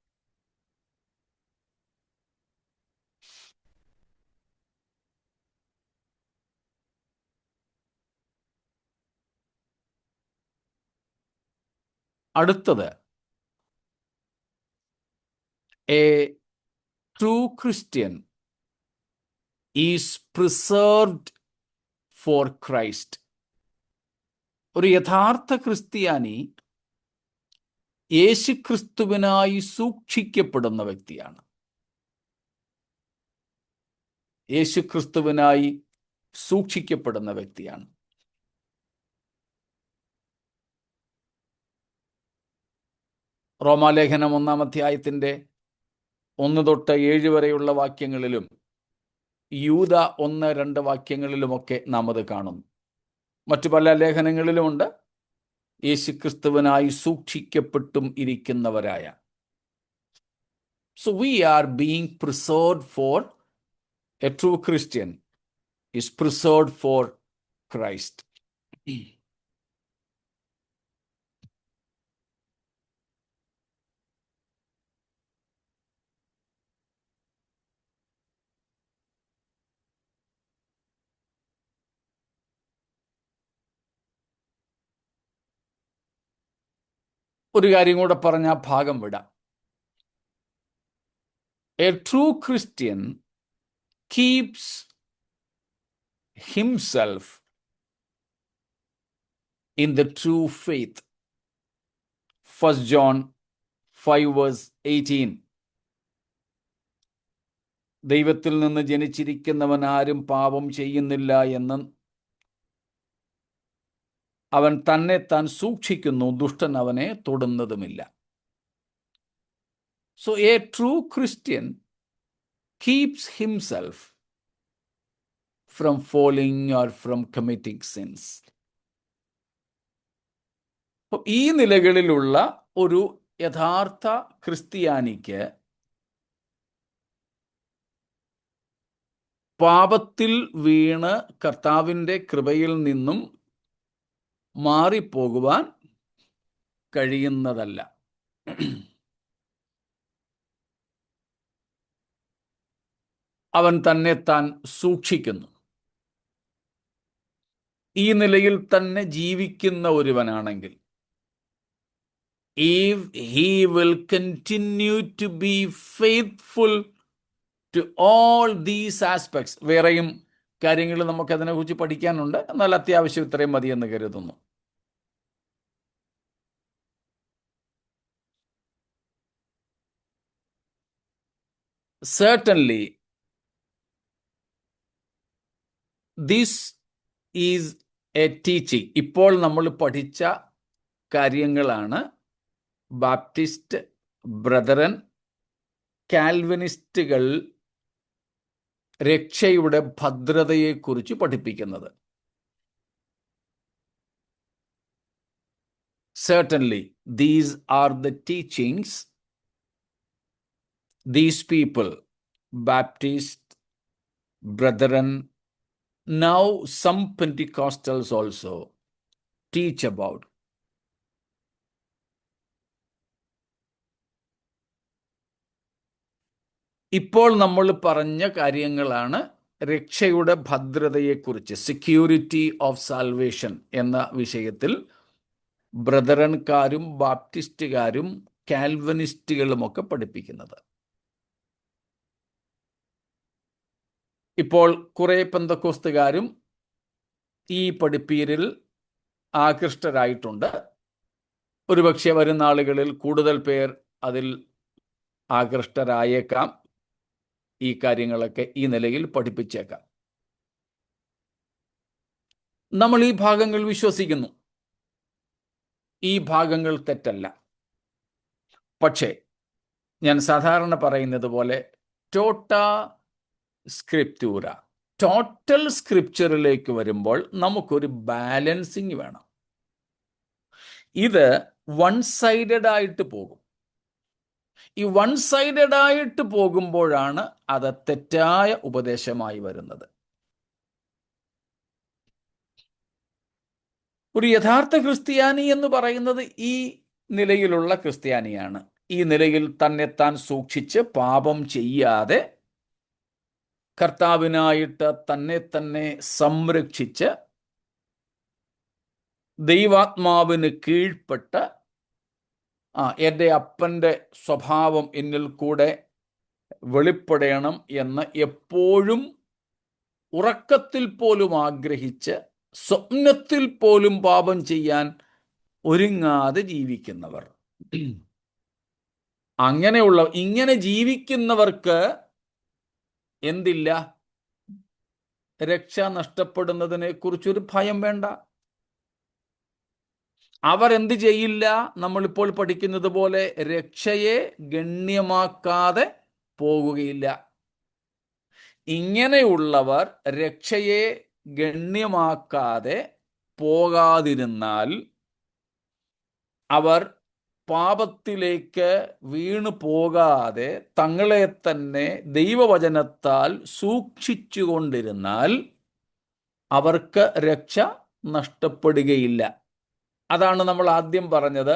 അടുത്തത്, A true Christian is preserved for Christ. ഒരു യഥാർത്ഥ ക്രിസ്ത്യാനി യേശുക്രിസ്തുവിനായി സൂക്ഷിക്കപ്പെടുന്ന വ്യക്തിയാണ്. യേശുക്രിസ്തുവിനായി സൂക്ഷിക്കപ്പെടുന്ന വ്യക്തിയാണ്. റോമാലേഖനം 1-ാം അധ്യായത്തിൻ്റെ 1 തൊട്ട് 7 വരെയുള്ള വാക്യങ്ങളിലും യൂദ 1-2 വാക്യങ്ങളിലുമൊക്കെ നാം അത് കാണുന്നു. മറ്റു പല ലേഖനങ്ങളിലുമുണ്ട്. യേശുക്രിസ്തുവിനായി സൂക്ഷിക്കപ്പെട്ടും ഇരിക്കുന്നവരായ. So we are being preserved for, a true Christian is preserved for Christ. ഒരു കാര്യം കൂടെ പറഞ്ഞ ആ ഭാഗം വിടാം. A true Christian keeps himself in the true faith. 1 John 5:18. ദൈവത്തിൽ നിന്ന് ജനിച്ചിരിക്കുന്നവൻ ആരും പാപം ചെയ്യുന്നില്ല എന്ന് അവൻ തന്നെ താൻ സൂക്ഷിക്കുന്നു, ദുഷ്ടൻ അവനെ തൊടുന്നതുമില്ല. So a true Christian keeps himself from falling or from committing sins. ഈ നിലകളിലുള്ള ഒരു യഥാർത്ഥ ക്രിസ്ത്യാനിക്ക് പാപത്തിൽ വീണ് കർത്താവിൻ്റെ കൃപയിൽ നിന്നും മാറിപ്പോകുവാൻ കഴിയുന്നതല്ല. അവൻ തന്നെ താൻ സൂക്ഷിക്കുന്നു. ഈ നിലയിൽ തന്നെ ജീവിക്കുന്ന ഒരുവനാണെങ്കിൽ, if he will continue to be faithful to all these aspects. വേറെയും കാര്യങ്ങൾ നമുക്കതിനെക്കുറിച്ച് പഠിക്കാനുണ്ട്, എന്നാൽ അത്യാവശ്യം ഇത്രയും മതിയെന്ന് കരുതുന്നു. Certainly, this is a teaching. ഇപ്പോൾ നമ്മൾ പഠിച്ച കാര്യങ്ങളാണ് ബാപ്റ്റിസ്റ്റ്, ബ്രദറൻ, കാൽവിനിസ്റ്റുകൾ രക്ഷയുടെ ഭദ്രതയെക്കുറിച്ച് പഠിപ്പിക്കുന്നത്. Certainly, these are the teachings these people, Baptist, Brethren, now some Pentecostals also teach about. ഇപ്പോൾ നമ്മൾ പറഞ്ഞ കാര്യങ്ങളാണ് രക്ഷയുടെ ഭദ്രതയെക്കുറിച്ച്, സെക്യൂരിറ്റി ഓഫ് സാൽവേഷൻ എന്ന വിഷയത്തിൽ ബ്രദറൻകാരും ബാപ്റ്റിസ്റ്റുകാരും കാൽവനിസ്റ്റുകളുമൊക്കെ പഠിപ്പിക്കുന്നത്. ഇപ്പോൾ കുറേ പെന്തക്കോസ്തുകാരും ഈ പഠിപ്പീരിൽ ആകൃഷ്ടരായിട്ടുണ്ട്. ഒരുപക്ഷെ വരുന്ന ആളുകളിൽ കൂടുതൽ പേർ അതിൽ ആകൃഷ്ടരായേക്കാം. ഈ കാര്യങ്ങളൊക്കെ ഈ നിലയിൽ പഠിപ്പിച്ചേക്കാം. നമ്മൾ ഈ ഭാഗങ്ങൾ വിശ്വസിക്കുന്നു. ഈ ഭാഗങ്ങൾ തെറ്റല്ല. പക്ഷേ ഞാൻ സാധാരണ പറയുന്നത് പോലെ സ്ക്രിപ്റ്റൂര, ടോട്ടൽ സ്ക്രിപ്ചറിലേക്ക് വരുമ്പോൾ നമുക്കൊരു ബാലൻസിങ് വേണം. ഇത് വൺ സൈഡഡ് ആയിട്ട് പോകും. ഈ വൺ സൈഡഡ് ആയിട്ട് പോകുമ്പോഴാണ് അത് തെറ്റായ ഉപദേശമായി വരുന്നത്. ഒരു യഥാർത്ഥ ക്രിസ്ത്യാനി എന്ന് പറയുന്നത് ഈ നിലയിലുള്ള ക്രിസ്ത്യാനിയാണ്. ഈ നിലയിൽ തന്നെത്താൻ സൂക്ഷിച്ച് പാപം ചെയ്യാതെ കർത്താവിനായിട്ട് തന്നെ തന്നെ സംരക്ഷിച്ച് ദൈവാത്മാവിന് കീഴ്പ്പെട്ട് എൻ്റെ അപ്പൻ്റെ സ്വഭാവം എന്നിൽ കൂടെ വെളിപ്പെടണം എന്ന് എപ്പോഴും ഉറക്കത്തിൽ പോലും ആഗ്രഹിച്ച് സ്വപ്നത്തിൽ പോലും പാപം ചെയ്യാൻ ഒരുങ്ങാതെ ജീവിക്കുന്നവർ. ഇങ്ങനെ ജീവിക്കുന്നവർക്ക് എന്തില്ല? രക്ഷ നഷ്ടപ്പെടുന്നതിനെ കുറിച്ചൊരു ഭയം വേണ്ട. അവരെന്ത് ചെയ്യില്ല? നമ്മളിപ്പോൾ പഠിക്കുന്നത് പോലെ രക്ഷയെ ഗണ്യമാക്കാതെ പോകുകയില്ല. ഇങ്ങനെയുള്ളവർ രക്ഷയെ ഗണ്യമാക്കാതെ പോകാതിരുന്നാൽ അവർ പാപത്തിലേക്ക് വീണു പോകാതെ തങ്ങളെ തന്നെ ദൈവവചനത്താൽ സൂക്ഷിച്ചുകൊണ്ടിരുന്നാൽ അവർക്ക് രക്ഷ നഷ്ടപ്പെടുകയില്ല. അതാണ് നമ്മൾ ആദ്യം പറഞ്ഞത്.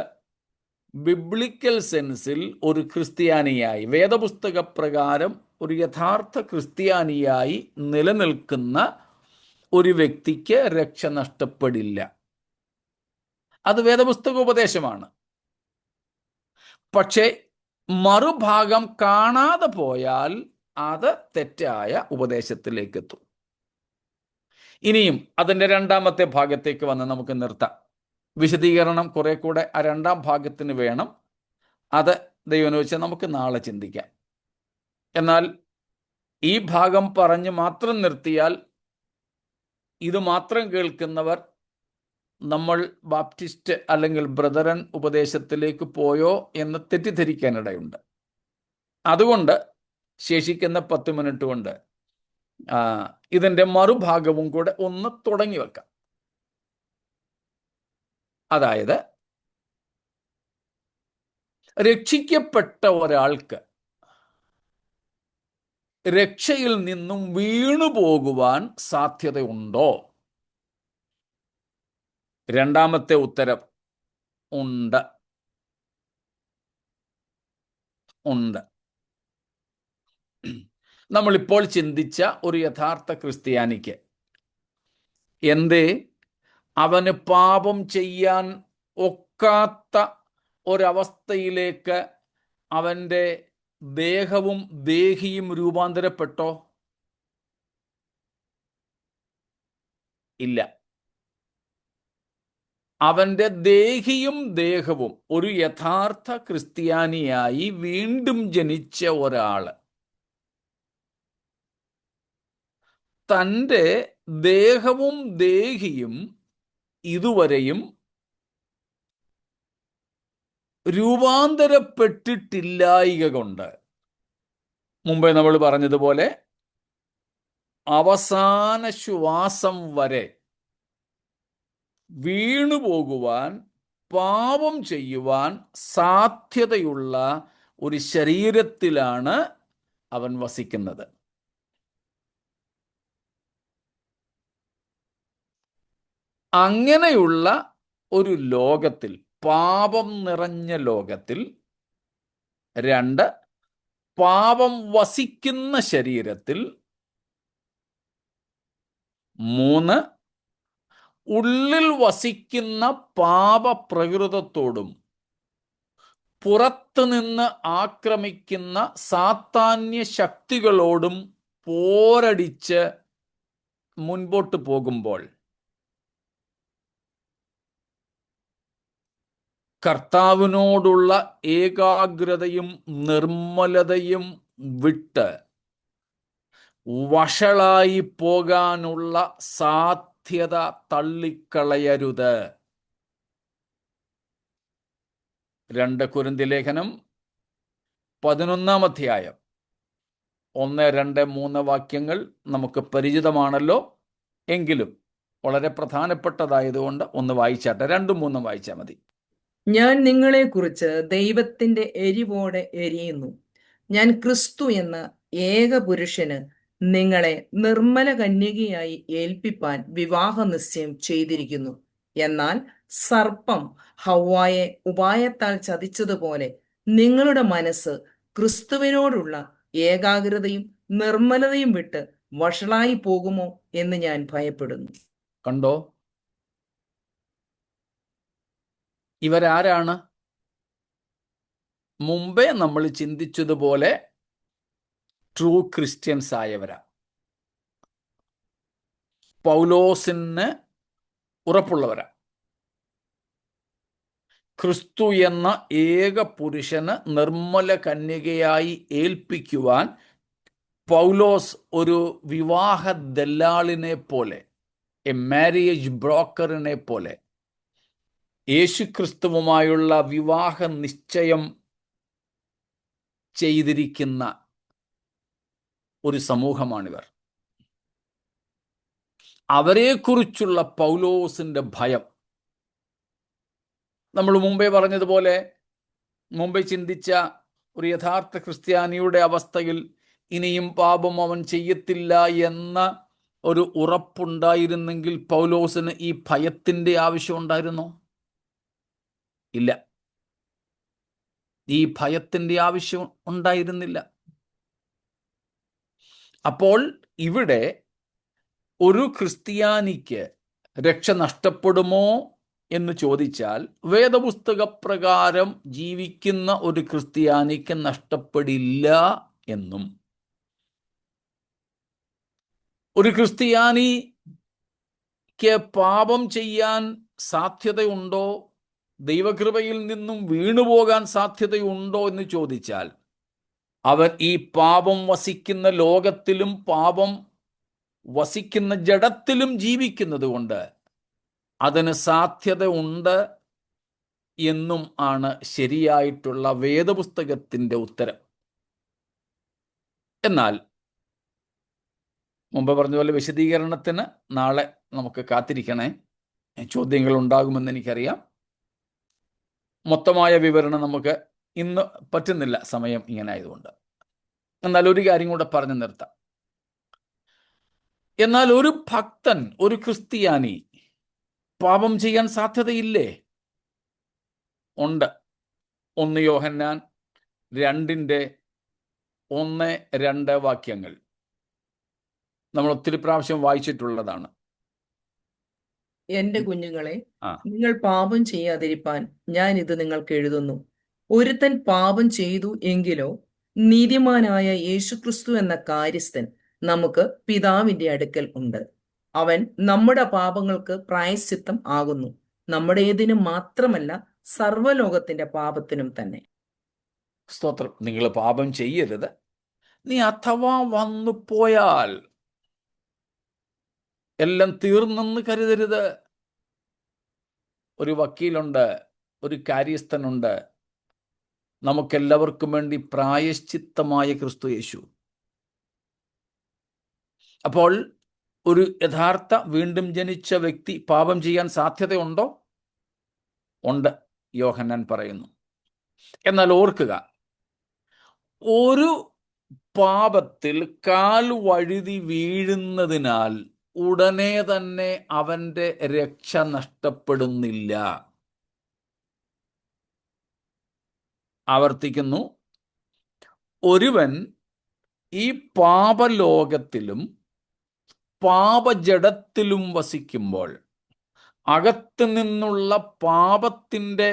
ബിബ്ലിക്കൽ സെൻസിൽ ഒരു ക്രിസ്ത്യാനിയായി, വേദപുസ്തക പ്രകാരം ഒരു യഥാർത്ഥ ക്രിസ്ത്യാനിയായി നിലനിൽക്കുന്ന ഒരു വ്യക്തിക്ക് രക്ഷ നഷ്ടപ്പെടില്ല. അത് വേദപുസ്തക ഉപദേശമാണ്. പക്ഷേ മറുഭാഗം കാണാതെ പോയാൽ അത് തെറ്റായ ഉപദേശത്തിലേക്ക് എത്തും. ഇനിയും അതിൻ്റെ രണ്ടാമത്തെ ഭാഗത്തേക്ക് വന്ന് നമുക്ക് നിർത്താം. വിശദീകരണം കുറെ കൂടെ ആ രണ്ടാം ഭാഗത്തിന് വേണം. അത് ദൈവം വെച്ചാൽ നമുക്ക് നാളെ ചിന്തിക്കാം. എന്നാൽ ഈ ഭാഗം പറഞ്ഞ് മാത്രം നിർത്തിയാൽ ഇത് മാത്രം കേൾക്കുന്നവർ നമ്മൾ ബാപ്റ്റിസ്റ്റ് അല്ലെങ്കിൽ ബ്രദറൻ ഉപദേശത്തിലേക്ക് പോയോ എന്ന് തെറ്റിദ്ധരിക്കാനിടയുണ്ട്. അതുകൊണ്ട് ശേഷിക്കുന്ന 10 മിനിറ്റ് കൊണ്ട് ഇതിൻ്റെ മറുഭാഗവും കൂടെ ഒന്ന് തുടങ്ങി വെക്കാം. അതായത് രക്ഷിക്കപ്പെട്ട ഒരാൾക്ക് രക്ഷയിൽ നിന്നും വീണു പോകുവാൻ സാധ്യതയുണ്ടോ? രണ്ടാമത്തെ ഉത്തരം ഉണ്ട്. നമ്മളിപ്പോൾ ചിന്തിച്ച ഒരു യഥാർത്ഥ ക്രിസ്ത്യാനിക്ക് എന്തേ അവന് പാപം ചെയ്യാൻ ഒക്കാത്ത ഒരവസ്ഥയിലേക്ക് അവൻ്റെ ദേഹവും ദേഹിയും രൂപാന്തരപ്പെട്ടോ? ഇല്ല. അവൻ്റെ ദേഹിയും ദേഹവും ഒരു യഥാർത്ഥ ക്രിസ്ത്യാനിയായി വീണ്ടും ജനിച്ച ഒരാൾ തൻ്റെ ദേഹവും ദേഹിയും ഇതുവരെയും രൂപാന്തരപ്പെട്ടിട്ടില്ലായിക കൊണ്ട് മുമ്പേ നമ്മൾ പറഞ്ഞതുപോലെ അവസാന ശ്വാസം വരെ വീണുപോകുവാൻ, പാപം ചെയ്യുവാൻ സാധ്യതയുള്ള ഒരു ശരീരത്തിലാണ് അവൻ വസിക്കുന്നത്. അങ്ങനെയുള്ള ഒരു ലോകത്തിൽ, പാപം നിറഞ്ഞ ലോകത്തിൽ, 2 പാപം വസിക്കുന്ന ശരീരത്തിൽ, 3 ഉള്ളിൽ വസിക്കുന്ന പാപപ്രകൃതത്തോടും പുറത്തുനിന്ന് ആക്രമിക്കുന്ന സാത്താന്യ ശക്തികളോടും പോരടിച്ച് മുൻപോട്ട് പോകുമ്പോൾ കർത്താവിനോടുള്ള ഏകാഗ്രതയും നിർമ്മലതയും വിട്ട് വഷളായി പോകാനുള്ള സാധ്യത തള്ളിക്കളയരുത്. 2 കൊരിന്ത്യർ ലേഖനം 11-ാം അധ്യായം 1, 2, 3 വാക്യങ്ങൾ നമുക്ക് പരിചിതമാണല്ലോ. എങ്കിലും വളരെ പ്രധാനപ്പെട്ടതായതുകൊണ്ട് ഒന്ന് വായിച്ചാട്ടെ. 2, 3 വായിച്ചാൽ മതി. ഞാൻ നിങ്ങളെക്കുറിച്ച് ദൈവത്തിന്റെ എരിവോടെ എരിയുന്നു. ഞാൻ ക്രിസ്തു എന്ന ഏക പുരുഷന് നിങ്ങളെ നിർമ്മല കന്യകയായി ഏൽപ്പിപ്പാൻ വിവാഹ നിശ്ചയം ചെയ്തിരിക്കുന്നു. എന്നാൽ സർപ്പം ഹവ്വായെ ഉപായത്താൽ ചതിച്ചതുപോലെ നിങ്ങളുടെ മനസ്സ് ക്രിസ്തുവിനോടുള്ള ഏകാഗ്രതയും നിർമ്മലതയും വിട്ട് വഷളായി പോകുമോ എന്ന് ഞാൻ ഭയപ്പെടുന്നു. കണ്ടോ, ഇവരാരാണ്? മുമ്പേ നമ്മൾ ചിന്തിച്ചതുപോലെ ട്രൂ ക്രിസ്ത്യൻസ് ആയവരാ. പൗലോസിന് ഉറപ്പുള്ളവരാ. ക്രിസ്തു എന്ന ഏക പുരുഷന് നിർമ്മല കന്യകയായി ഏൽപ്പിക്കുവാൻ പൗലോസ് ഒരു വിവാഹ ദല്ലാളിനെ പോലെ, എ മാരേജ് ബ്രോക്കറിനെ പോലെ യേശുക്രിസ്തുവുമായുള്ള വിവാഹ നിശ്ചയം ചെയ്തിരിക്കുന്ന ഒരു സമൂഹമാണിവർ. അവരെക്കുറിച്ചുള്ള പൗലോസിന്റെ ഭയം, നമ്മൾ മുമ്പേ പറഞ്ഞതുപോലെ, മുമ്പേ ചിന്തിച്ച ഒരു യഥാർത്ഥ ക്രിസ്ത്യാനിയുടെ അവസ്ഥയിൽ ഇനിയും പാപം അവൻ ചെയ്യത്തില്ല എന്ന ഒരു ഉറപ്പുണ്ടായിരുന്നെങ്കിൽ പൗലോസിന് ഈ ഭയത്തിന്റെ ആവശ്യം ഉണ്ടായിരുന്നോ? ഇല്ല, ഈ ഭയത്തിന്റെ ആവശ്യം ഉണ്ടായിരുന്നില്ല. അപ്പോൾ ഇവിടെ ഒരു ക്രിസ്ത്യാനിക്ക് രക്ഷ നഷ്ടപ്പെടുമോ എന്ന് ചോദിച്ചാൽ, വേദപുസ്തക പ്രകാരം ജീവിക്കുന്ന ഒരു ക്രിസ്ത്യാനിക്ക് നഷ്ടപ്പെടില്ല എന്നും, ഒരു ക്രിസ്ത്യാനിക്ക് പാപം ചെയ്യാൻ സാധ്യതയുണ്ടോ, ദൈവകൃപയിൽ നിന്നും വീണുപോകാൻ സാധ്യതയുണ്ടോ എന്ന് ചോദിച്ചാൽ, അവൻ ഈ പാപം വസിക്കുന്ന ലോകത്തിലും പാപം വസിക്കുന്ന ജഡത്തിലും ജീവിക്കുന്നത് കൊണ്ട് അതിന് സാധ്യത ഉണ്ട് എന്നും ആണ് ശരിയായിട്ടുള്ള വേദപുസ്തകത്തിന്റെ ഉത്തരം. എന്നാൽ മുമ്പ് പറഞ്ഞതുപോലെ വിശദീകരണത്തിന് നാളെ നമുക്ക് കാത്തിരിക്കണേ. ചോദ്യങ്ങൾ ഉണ്ടാകുമെന്ന് എനിക്കറിയാം. മൊത്തമായ വിവരണം നമുക്ക് ഇന്ന് പറ്റുന്നില്ല, സമയം ഇങ്ങനെ ആയതുകൊണ്ട്. എന്നാൽ ഒരു കാര്യം കൂടെ പറഞ്ഞു നിർത്താം. എന്നാൽ ഒരു ഭക്തൻ, ഒരു ക്രിസ്ത്യാനി പാപം ചെയ്യാൻ സാധ്യതയില്ലേ? ഉണ്ട്. 1 യോഹന്നാൻ 2:1-2 വാക്യങ്ങൾ നമ്മൾ ഒത്തിരി പ്രാവശ്യം വായിച്ചിട്ടുള്ളതാണ്. എന്റെ കുഞ്ഞുങ്ങളെ, ആ നിങ്ങൾ പാപം ചെയ്യാതിരിപ്പാൻ ഞാൻ ഇത് നിങ്ങൾക്ക് എഴുതുന്നു. ഒരുത്തൻ പാപം ചെയ്തു എങ്കിലോ നീതിമാനായ യേശുക്രിസ്തു എന്ന കാര്യസ്ഥൻ നമുക്ക് പിതാവിന്റെ അടുക്കൽ ഉണ്ട്. അവൻ നമ്മുടെ പാപങ്ങൾക്ക് പ്രായശ്ചിത്തം ആകുന്നു, നമ്മുടേതിനും മാത്രമല്ല സർവ്വലോകത്തിന്റെ പാപത്തിനും തന്നെ. സ്തോത്രം. നിങ്ങൾ പാപം ചെയ്യരുത്. നീ അഥവാ വന്നു പോയാൽ എല്ലാം തീർന്നെന്ന് കരുതരുത്. ഒരു വക്കീലുണ്ട്, ഒരു കാര്യസ്ഥനുണ്ട്, നമുക്കെല്ലാവർക്കും വേണ്ടി പ്രായശ്ചിത്തമായ ക്രിസ്തു യേശു. അപ്പോൾ ഒരു യഥാർത്ഥ വീണ്ടും ജനിച്ച വ്യക്തി പാപം ചെയ്യാൻ സാധ്യതയുണ്ടോ? ഉണ്ട്, യോഹന്നാൻ പറയുന്നു. എന്നാൽ ഓർക്കുക, ഒരു പാപത്തിൽ കാൽ വഴുതി വീഴുന്നതിനാൽ ഉടനെ തന്നെ അവന്റെ രക്ഷ നഷ്ടപ്പെടുന്നില്ല. ആവർത്തിക്കുന്നു, ഒരുവൻ ഈ പാപലോകത്തിലും പാപജഡത്തിലും വസിക്കുമ്പോൾ അകത്തു നിന്നുള്ള പാപത്തിൻ്റെ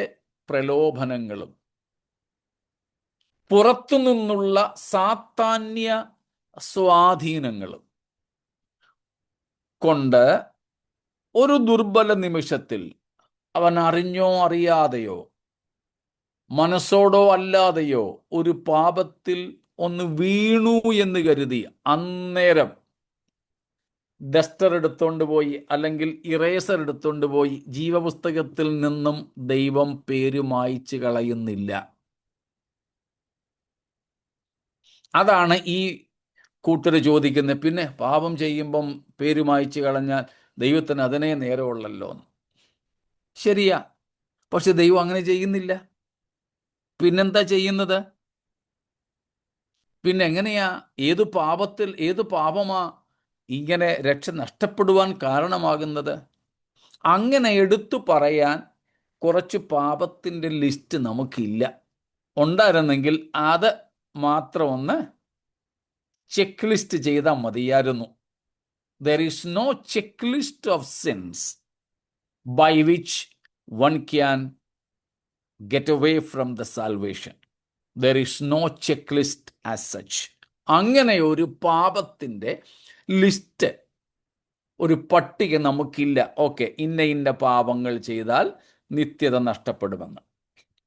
പ്രലോഭനങ്ങളും പുറത്തു നിന്നുള്ള സാത്താന്യ സ്വാധീനങ്ങളും കൊണ്ട് ഒരു ദുർബല നിമിഷത്തിൽ അവൻ അറിഞ്ഞോ അറിയാതെയോ മനസ്സോടോ അല്ലാതെയോ ഒരു പാപത്തിൽ ഒന്ന് വീണു എന്ന് കരുതി അന്നേരം ഡസ്റ്റർ എടുത്തോണ്ട് പോയി അല്ലെങ്കിൽ ഇറേസർ എടുത്തോണ്ട് പോയി ജീവപുസ്തകത്തിൽ നിന്നും ദൈവം പേര് മായ്ച്ചു കളയുന്നില്ല. അതാണ് ഈ കൂട്ടർ ചോദിക്കുന്നത്. പിന്നെ പാപം ചെയ്യുമ്പം പേര് മായ്ച്ചു കളഞ്ഞാൽ ദൈവത്തിന് അതിനെ നേരമുള്ളല്ലോ. ശരിയാ, പക്ഷെ ദൈവം അങ്ങനെ ചെയ്യുന്നില്ല. പിന്നെന്താ ചെയ്യുന്നത്? പിന്നെ എങ്ങനെയാ, ഏത് പാപമാ ഇങ്ങനെ രക്ഷ നഷ്ടപ്പെടുവാൻ കാരണമാകുന്നത്? അങ്ങനെ എടുത്തു പറയാൻ കുറച്ച് പാപത്തിൻ്റെ ലിസ്റ്റ് നമുക്കില്ല. ഉണ്ടായിരുന്നെങ്കിൽ അത് മാത്രം ഒന്ന് ചെക്ക് ലിസ്റ്റ് ചെയ്താൽ മതിയായിരുന്നു. There is no checklist of sins by which one can get away from the salvation. There is no checklist as such. അങ്ങനെ ഒരു പാപത്തിൻ്റെ ലിസ്റ്റ്, ഒരു പട്ടിക നമുക്കില്ല. ഓക്കെ, ഇന്ന പാപങ്ങൾ ചെയ്താൽ നിത്യത നഷ്ടപ്പെടുമെന്ന്.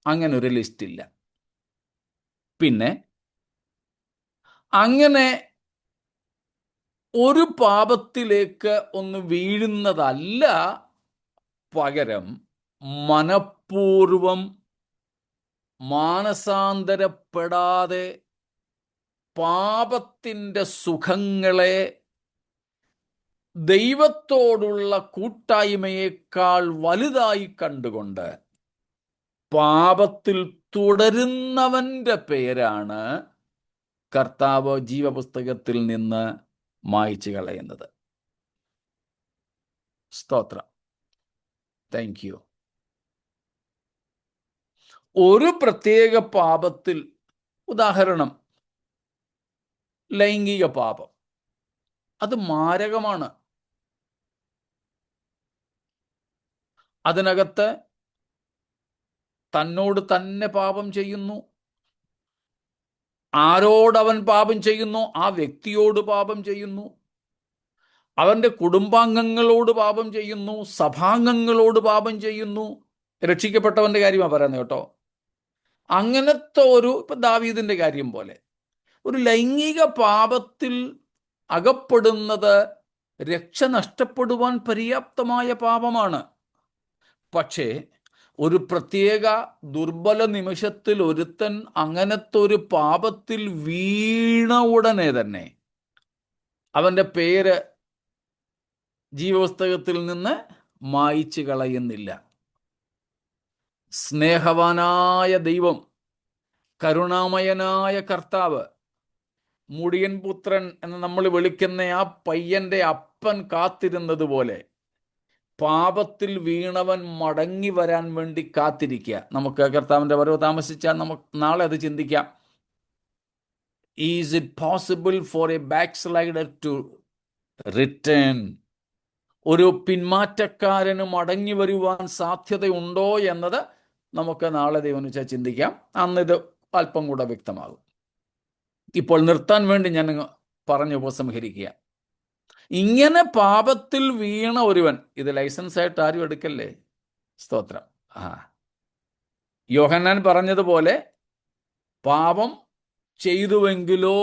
അങ്ങനെ ഒരു ലിസ്റ്റ് ഇല്ല. പിന്നെ അങ്ങനെ ഒരു പാപത്തിലേക്ക് ഒന്ന് വീഴുന്നതല്ല, പകരം മനഃപൂർവം മാനസാന്തരപ്പെടാതെ പാപത്തിൻ്റെ സുഖങ്ങളെ ദൈവത്തോടുള്ള കൂട്ടായ്മയേക്കാൾ വലുതായി കണ്ടുകൊണ്ട് പാപത്തിൽ തുടരുന്നവന്റെ പേരാണ് കർത്താവ് ജീവപുസ്തകത്തിൽ നിന്ന് മായ്ച്ചു കളയുന്നത്. സ്തോത്രം. Thank you. ഒരു പ്രത്യേക പാപത്തിൽ, ഉദാഹരണം ലൈംഗിക പാപം, അത് മാരകമാണ്. അതിനകത്ത് തന്നോട് തന്നെ പാപം ചെയ്യുന്നു. ആരോടവൻ പാപം ചെയ്യുന്നു? ആ വ്യക്തിയോട് പാപം ചെയ്യുന്നു. അവൻ്റെ കുടുംബാംഗങ്ങളോട് പാപം ചെയ്യുന്നു. സഭാംഗങ്ങളോട് പാപം ചെയ്യുന്നു. രക്ഷിക്കപ്പെട്ടവൻ്റെ കാര്യമാണ് പറയുന്നത് കേട്ടോ. അങ്ങനത്തെ ഇപ്പം ദാവീദിൻ്റെ കാര്യം പോലെ ഒരു ലൈംഗിക പാപത്തിൽ അകപ്പെടുന്നത് രക്ഷ നഷ്ടപ്പെടുവാൻ പര്യാപ്തമായ പാപമാണ്. പക്ഷേ ഒരു പ്രത്യേക ദുർബല നിമിഷത്തിൽ ഒരുത്തൻ അങ്ങനത്തെ ഒരു പാപത്തിൽ വീണ ഉടനെ തന്നെ അവൻ്റെ പേര് ജീവപുസ്തകത്തിൽ നിന്ന് മായ്ച്ചു കളയുന്നില്ല. സ്നേഹവാനായ ദൈവം, കരുണാമയനായ കർത്താവ്, മുടിയൻ പുത്രൻ എന്ന് നമ്മൾ വിളിക്കുന്ന ആ പയ്യന്റെ അപ്പൻ കാത്തിരുന്നത് പോലെ പാപത്തിൽ വീണവൻ മടങ്ങി വരാൻ വേണ്ടി കാത്തിരിക്കുക. നമുക്ക് കർത്താവിൻ്റെ വരവ് താമസിച്ചാൽ നമുക്ക് നാളെ അത് ചിന്തിക്കാം. Is it possible for a backslider to return? ഒരു പിന്മാറ്റക്കാരന് മടങ്ങി വരുവാൻ സാധ്യതയുണ്ടോ എന്നത് നമുക്ക് നാളെ ദൈവം വെച്ചാൽ ചിന്തിക്കാം. അന്ന് ഇത് അല്പം കൂടെ വ്യക്തമാകും. ഇപ്പോൾ നിർത്താൻ വേണ്ടി ഞാൻ പറഞ്ഞു ഉപസംഹരിക്കുക. ഇങ്ങനെ പാപത്തിൽ വീണ ഒരുവൻ, ഇത് ലൈസൻസ് ആയിട്ട് ആരും എടുക്കല്ലേ. സ്തോത്രം. യോഹന്നാൻ പറഞ്ഞതുപോലെ പാപം ചെയ്തുവെങ്കിലോ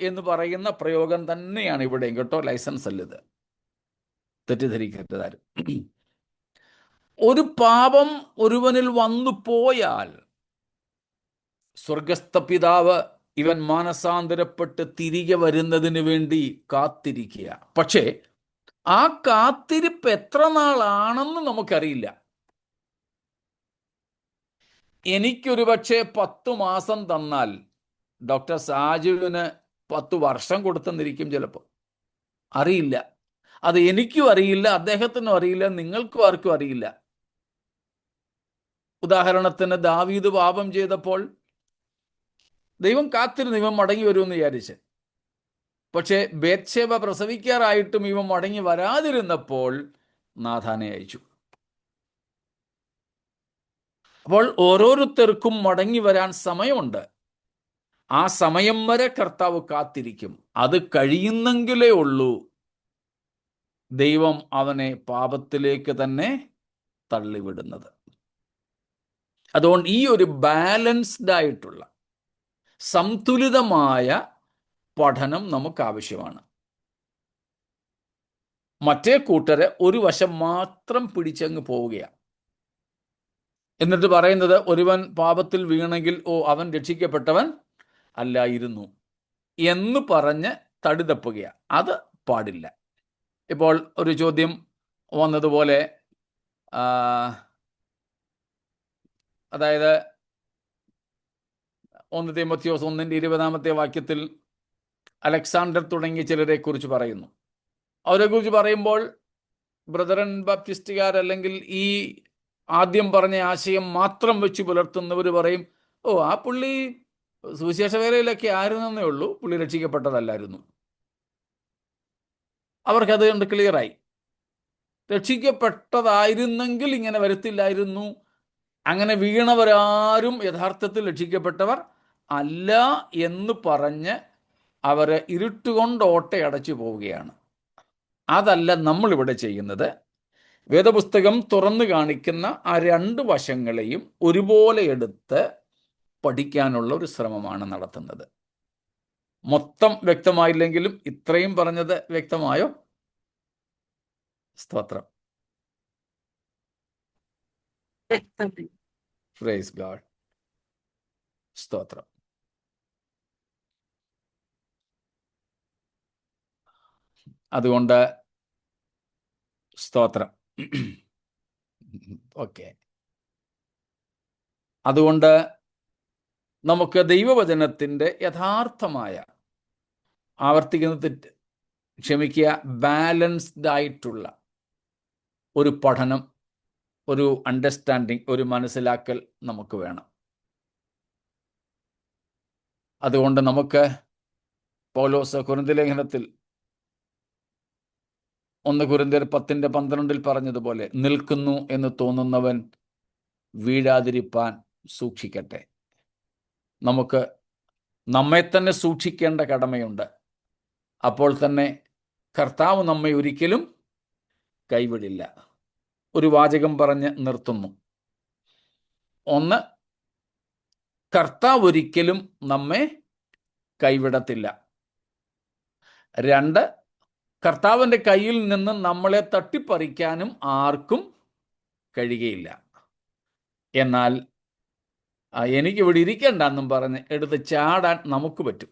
എന്ന് പറയുന്ന പ്രയോഗം തന്നെയാണ് ഇവിടെയും കേട്ടോ. ലൈസൻസ് അല്ല ഇത്, തെറ്റിദ്ധരിക്കരുതാരും. ഒരു പാപം ഒരുവനിൽ വന്നു പോയാൽ സ്വർഗസ്ഥ പിതാവ് ഇവൻ മാനസാന്തരപ്പെട്ട് തിരികെ വരുന്നതിന് വേണ്ടി കാത്തിരിക്കുക. പക്ഷേ ആ കാത്തിരിപ്പ് എത്ര നാളാണെന്ന് നമുക്കറിയില്ല. എനിക്കൊരു പക്ഷേ 10 മാസം തന്നാൽ ഡോക്ടർ സാജുവിന് 10 വർഷം കൊടുത്തെന്നിരിക്കും ചിലപ്പോൾ. അറിയില്ല. അത് എനിക്കും അറിയില്ല, അദ്ദേഹത്തിനും അറിയില്ല, നിങ്ങൾക്കും ആർക്കും അറിയില്ല. ഉദാഹരണത്തിന് ദാവീദ് പാപം ചെയ്തപ്പോൾ ദൈവം കാത്തിരുന്നു ഇവൻ മടങ്ങി വരുമെന്ന് വിചാരിച്ച്. പക്ഷേ ബേത്ശേബ പ്രസവിക്കാറായിട്ടും ഇവൻ മടങ്ങി വരാതിരുന്നപ്പോൾ നാഥാനെ അയച്ചു. അപ്പോൾ ഓരോരുത്തർക്കും മടങ്ങി വരാൻ സമയമുണ്ട്. ആ സമയം വരെ കർത്താവ് കാത്തിരിക്കും. അത് കഴിയുന്നെങ്കിലേ ഉള്ളൂ ദൈവം അവനെ പാപത്തിലേക്ക് തന്നെ തള്ളിവിടുന്നത്. അതുകൊണ്ട് ഈ ഒരു ബാലൻസ്ഡ് ആയിട്ടുള്ള സന്തുലിതമായ പഠനം നമുക്ക് ആവശ്യമാണ്. മറ്റേ കൂട്ടരെ ഒരു വശം മാത്രം പിടിച്ചങ്ങ് പോവുകയാണ്. എന്നിട്ട് പറയുന്നത് ഒരുവൻ പാപത്തിൽ വീണെങ്കിൽ അവൻ രക്ഷിക്കപ്പെട്ടവൻ അല്ലായിരുന്നു എന്ന് പറഞ്ഞ് തടിതപ്പുകയാണ്. അത് പാടില്ല. ഇപ്പോൾ ഒരു ചോദ്യം വന്നതുപോലെ അതായത് 1 തീമോഥെയോസ് 1:20 അലക്സാണ്ടർ തുടങ്ങിയ ചിലരെ കുറിച്ച് പറയുന്നു. അവരെക്കുറിച്ച് പറയുമ്പോൾ ബ്രദറൻ ബാപ്റ്റിസ്റ്റുകാരല്ലെങ്കിൽ ഈ ആദ്യം പറഞ്ഞ ആശയം മാത്രം വെച്ച് പുലർത്തുന്നവർ പറയും, ഓ ആ പുള്ളി സുവിശേഷ വേലയിലൊക്കെ ആയിരുന്നേ ഉള്ളൂ, പുള്ളി രക്ഷിക്കപ്പെട്ടതല്ലായിരുന്നു. അവർക്കത് കണ്ട് ക്ലിയറായി. രക്ഷിക്കപ്പെട്ടതായിരുന്നെങ്കിൽ ഇങ്ങനെ വരത്തില്ലായിരുന്നു. അങ്ങനെ വീണവരാരും യഥാർത്ഥത്തിൽ രക്ഷിക്കപ്പെട്ടവർ അല്ല എന്ന് പറഞ്ഞ് അവർ ഇരുട്ടുകൊണ്ട് ഓട്ടയടച്ചു പോവുകയാണ്. അതല്ല നമ്മളിവിടെ ചെയ്യുന്നത്. വേദപുസ്തകം തുറന്നു കാണിക്കുന്ന ആ 2 വശങ്ങളെയും ഒരുപോലെ എടുത്ത് പഠിക്കാനുള്ള ഒരു ശ്രമമാണ് നടത്തുന്നത്. മൊത്തം വ്യക്തമായില്ലെങ്കിലും ഇത്രയും പറഞ്ഞത് വ്യക്തമായോ? സ്തോത്രം. Praise God. സ്തോത്രം. അതുകൊണ്ട് സ്തോത്രം. ഓക്കെ. അതുകൊണ്ട് നമുക്ക് ദൈവവചനത്തിൻ്റെ യഥാർത്ഥമായ, ആവർത്തിക്കുന്ന ക്ഷമിക്കുക, ബാലൻസ്ഡ് ആയിട്ടുള്ള ഒരു പഠനം, ഒരു അണ്ടർസ്റ്റാൻഡിങ്, ഒരു മനസ്സിലാക്കൽ നമുക്ക് വേണം. അതുകൊണ്ട് നമുക്ക് പൗലോസ് കൊരിന്ത്യർ ലേഖനത്തിൽ 1 കൊരിന്ത്യർ 10:12 പറഞ്ഞതുപോലെ, നിൽക്കുന്നു എന്ന് തോന്നുന്നവൻ വീഴാതിരിപ്പാൻ സൂക്ഷിക്കട്ടെ. നമുക്ക് നമ്മെ തന്നെ സൂക്ഷിക്കേണ്ട കടമയുണ്ട്. അപ്പോൾ തന്നെ കർത്താവ് നമ്മെ ഒരിക്കലും കൈവിടില്ല. ഒരു വാചകം പറഞ്ഞ് നിർത്തുന്നു. 1, കർത്താവ് ഒരിക്കലും നമ്മെ കൈവിടത്തില്ല. 2, കർത്താവിൻ്റെ കയ്യിൽ നിന്ന് നമ്മളെ തട്ടിപ്പറിക്കാനും ആർക്കും കഴിയുകയില്ല. എന്നാൽ എനിക്കിവിടെ ഇരിക്കണ്ടെന്നും പറഞ്ഞ് എടുത്ത് ചാടാൻ നമുക്ക് പറ്റും.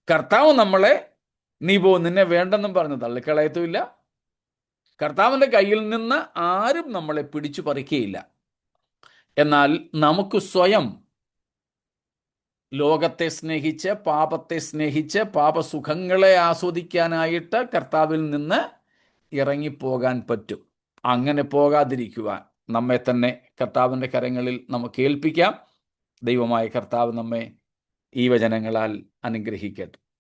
കർത്താവ് നമ്മളെ നീ പോ, നിന്നെ വേണ്ടെന്നും പറഞ്ഞ് തള്ളിക്കളയത്തുമില്ല. കർത്താവിൻ്റെ കയ്യിൽ നിന്ന് ആരും നമ്മളെ പിടിച്ചു പറിക്കുകയില്ല. എന്നാൽ നമുക്ക് സ്വയം ലോകത്തെ സ്നേഹിച്ച്, പാപത്തെ സ്നേഹിച്ച്, പാപസുഖങ്ങളെ ആസ്വദിക്കാനായിട്ട് കർത്താവിൽ നിന്ന് ഇറങ്ങിപ്പോകാൻ പറ്റും. അങ്ങനെ പോകാതിരിക്കുവാൻ നമ്മെ തന്നെ കർത്താവിൻ്റെ കരങ്ങളിൽ നമുക്ക് ഏൽപ്പിക്കാം. ദൈവമായ കർത്താവ് നമ്മെ ഈ വചനങ്ങളാൽ അനുഗ്രഹിക്കട്ടെ.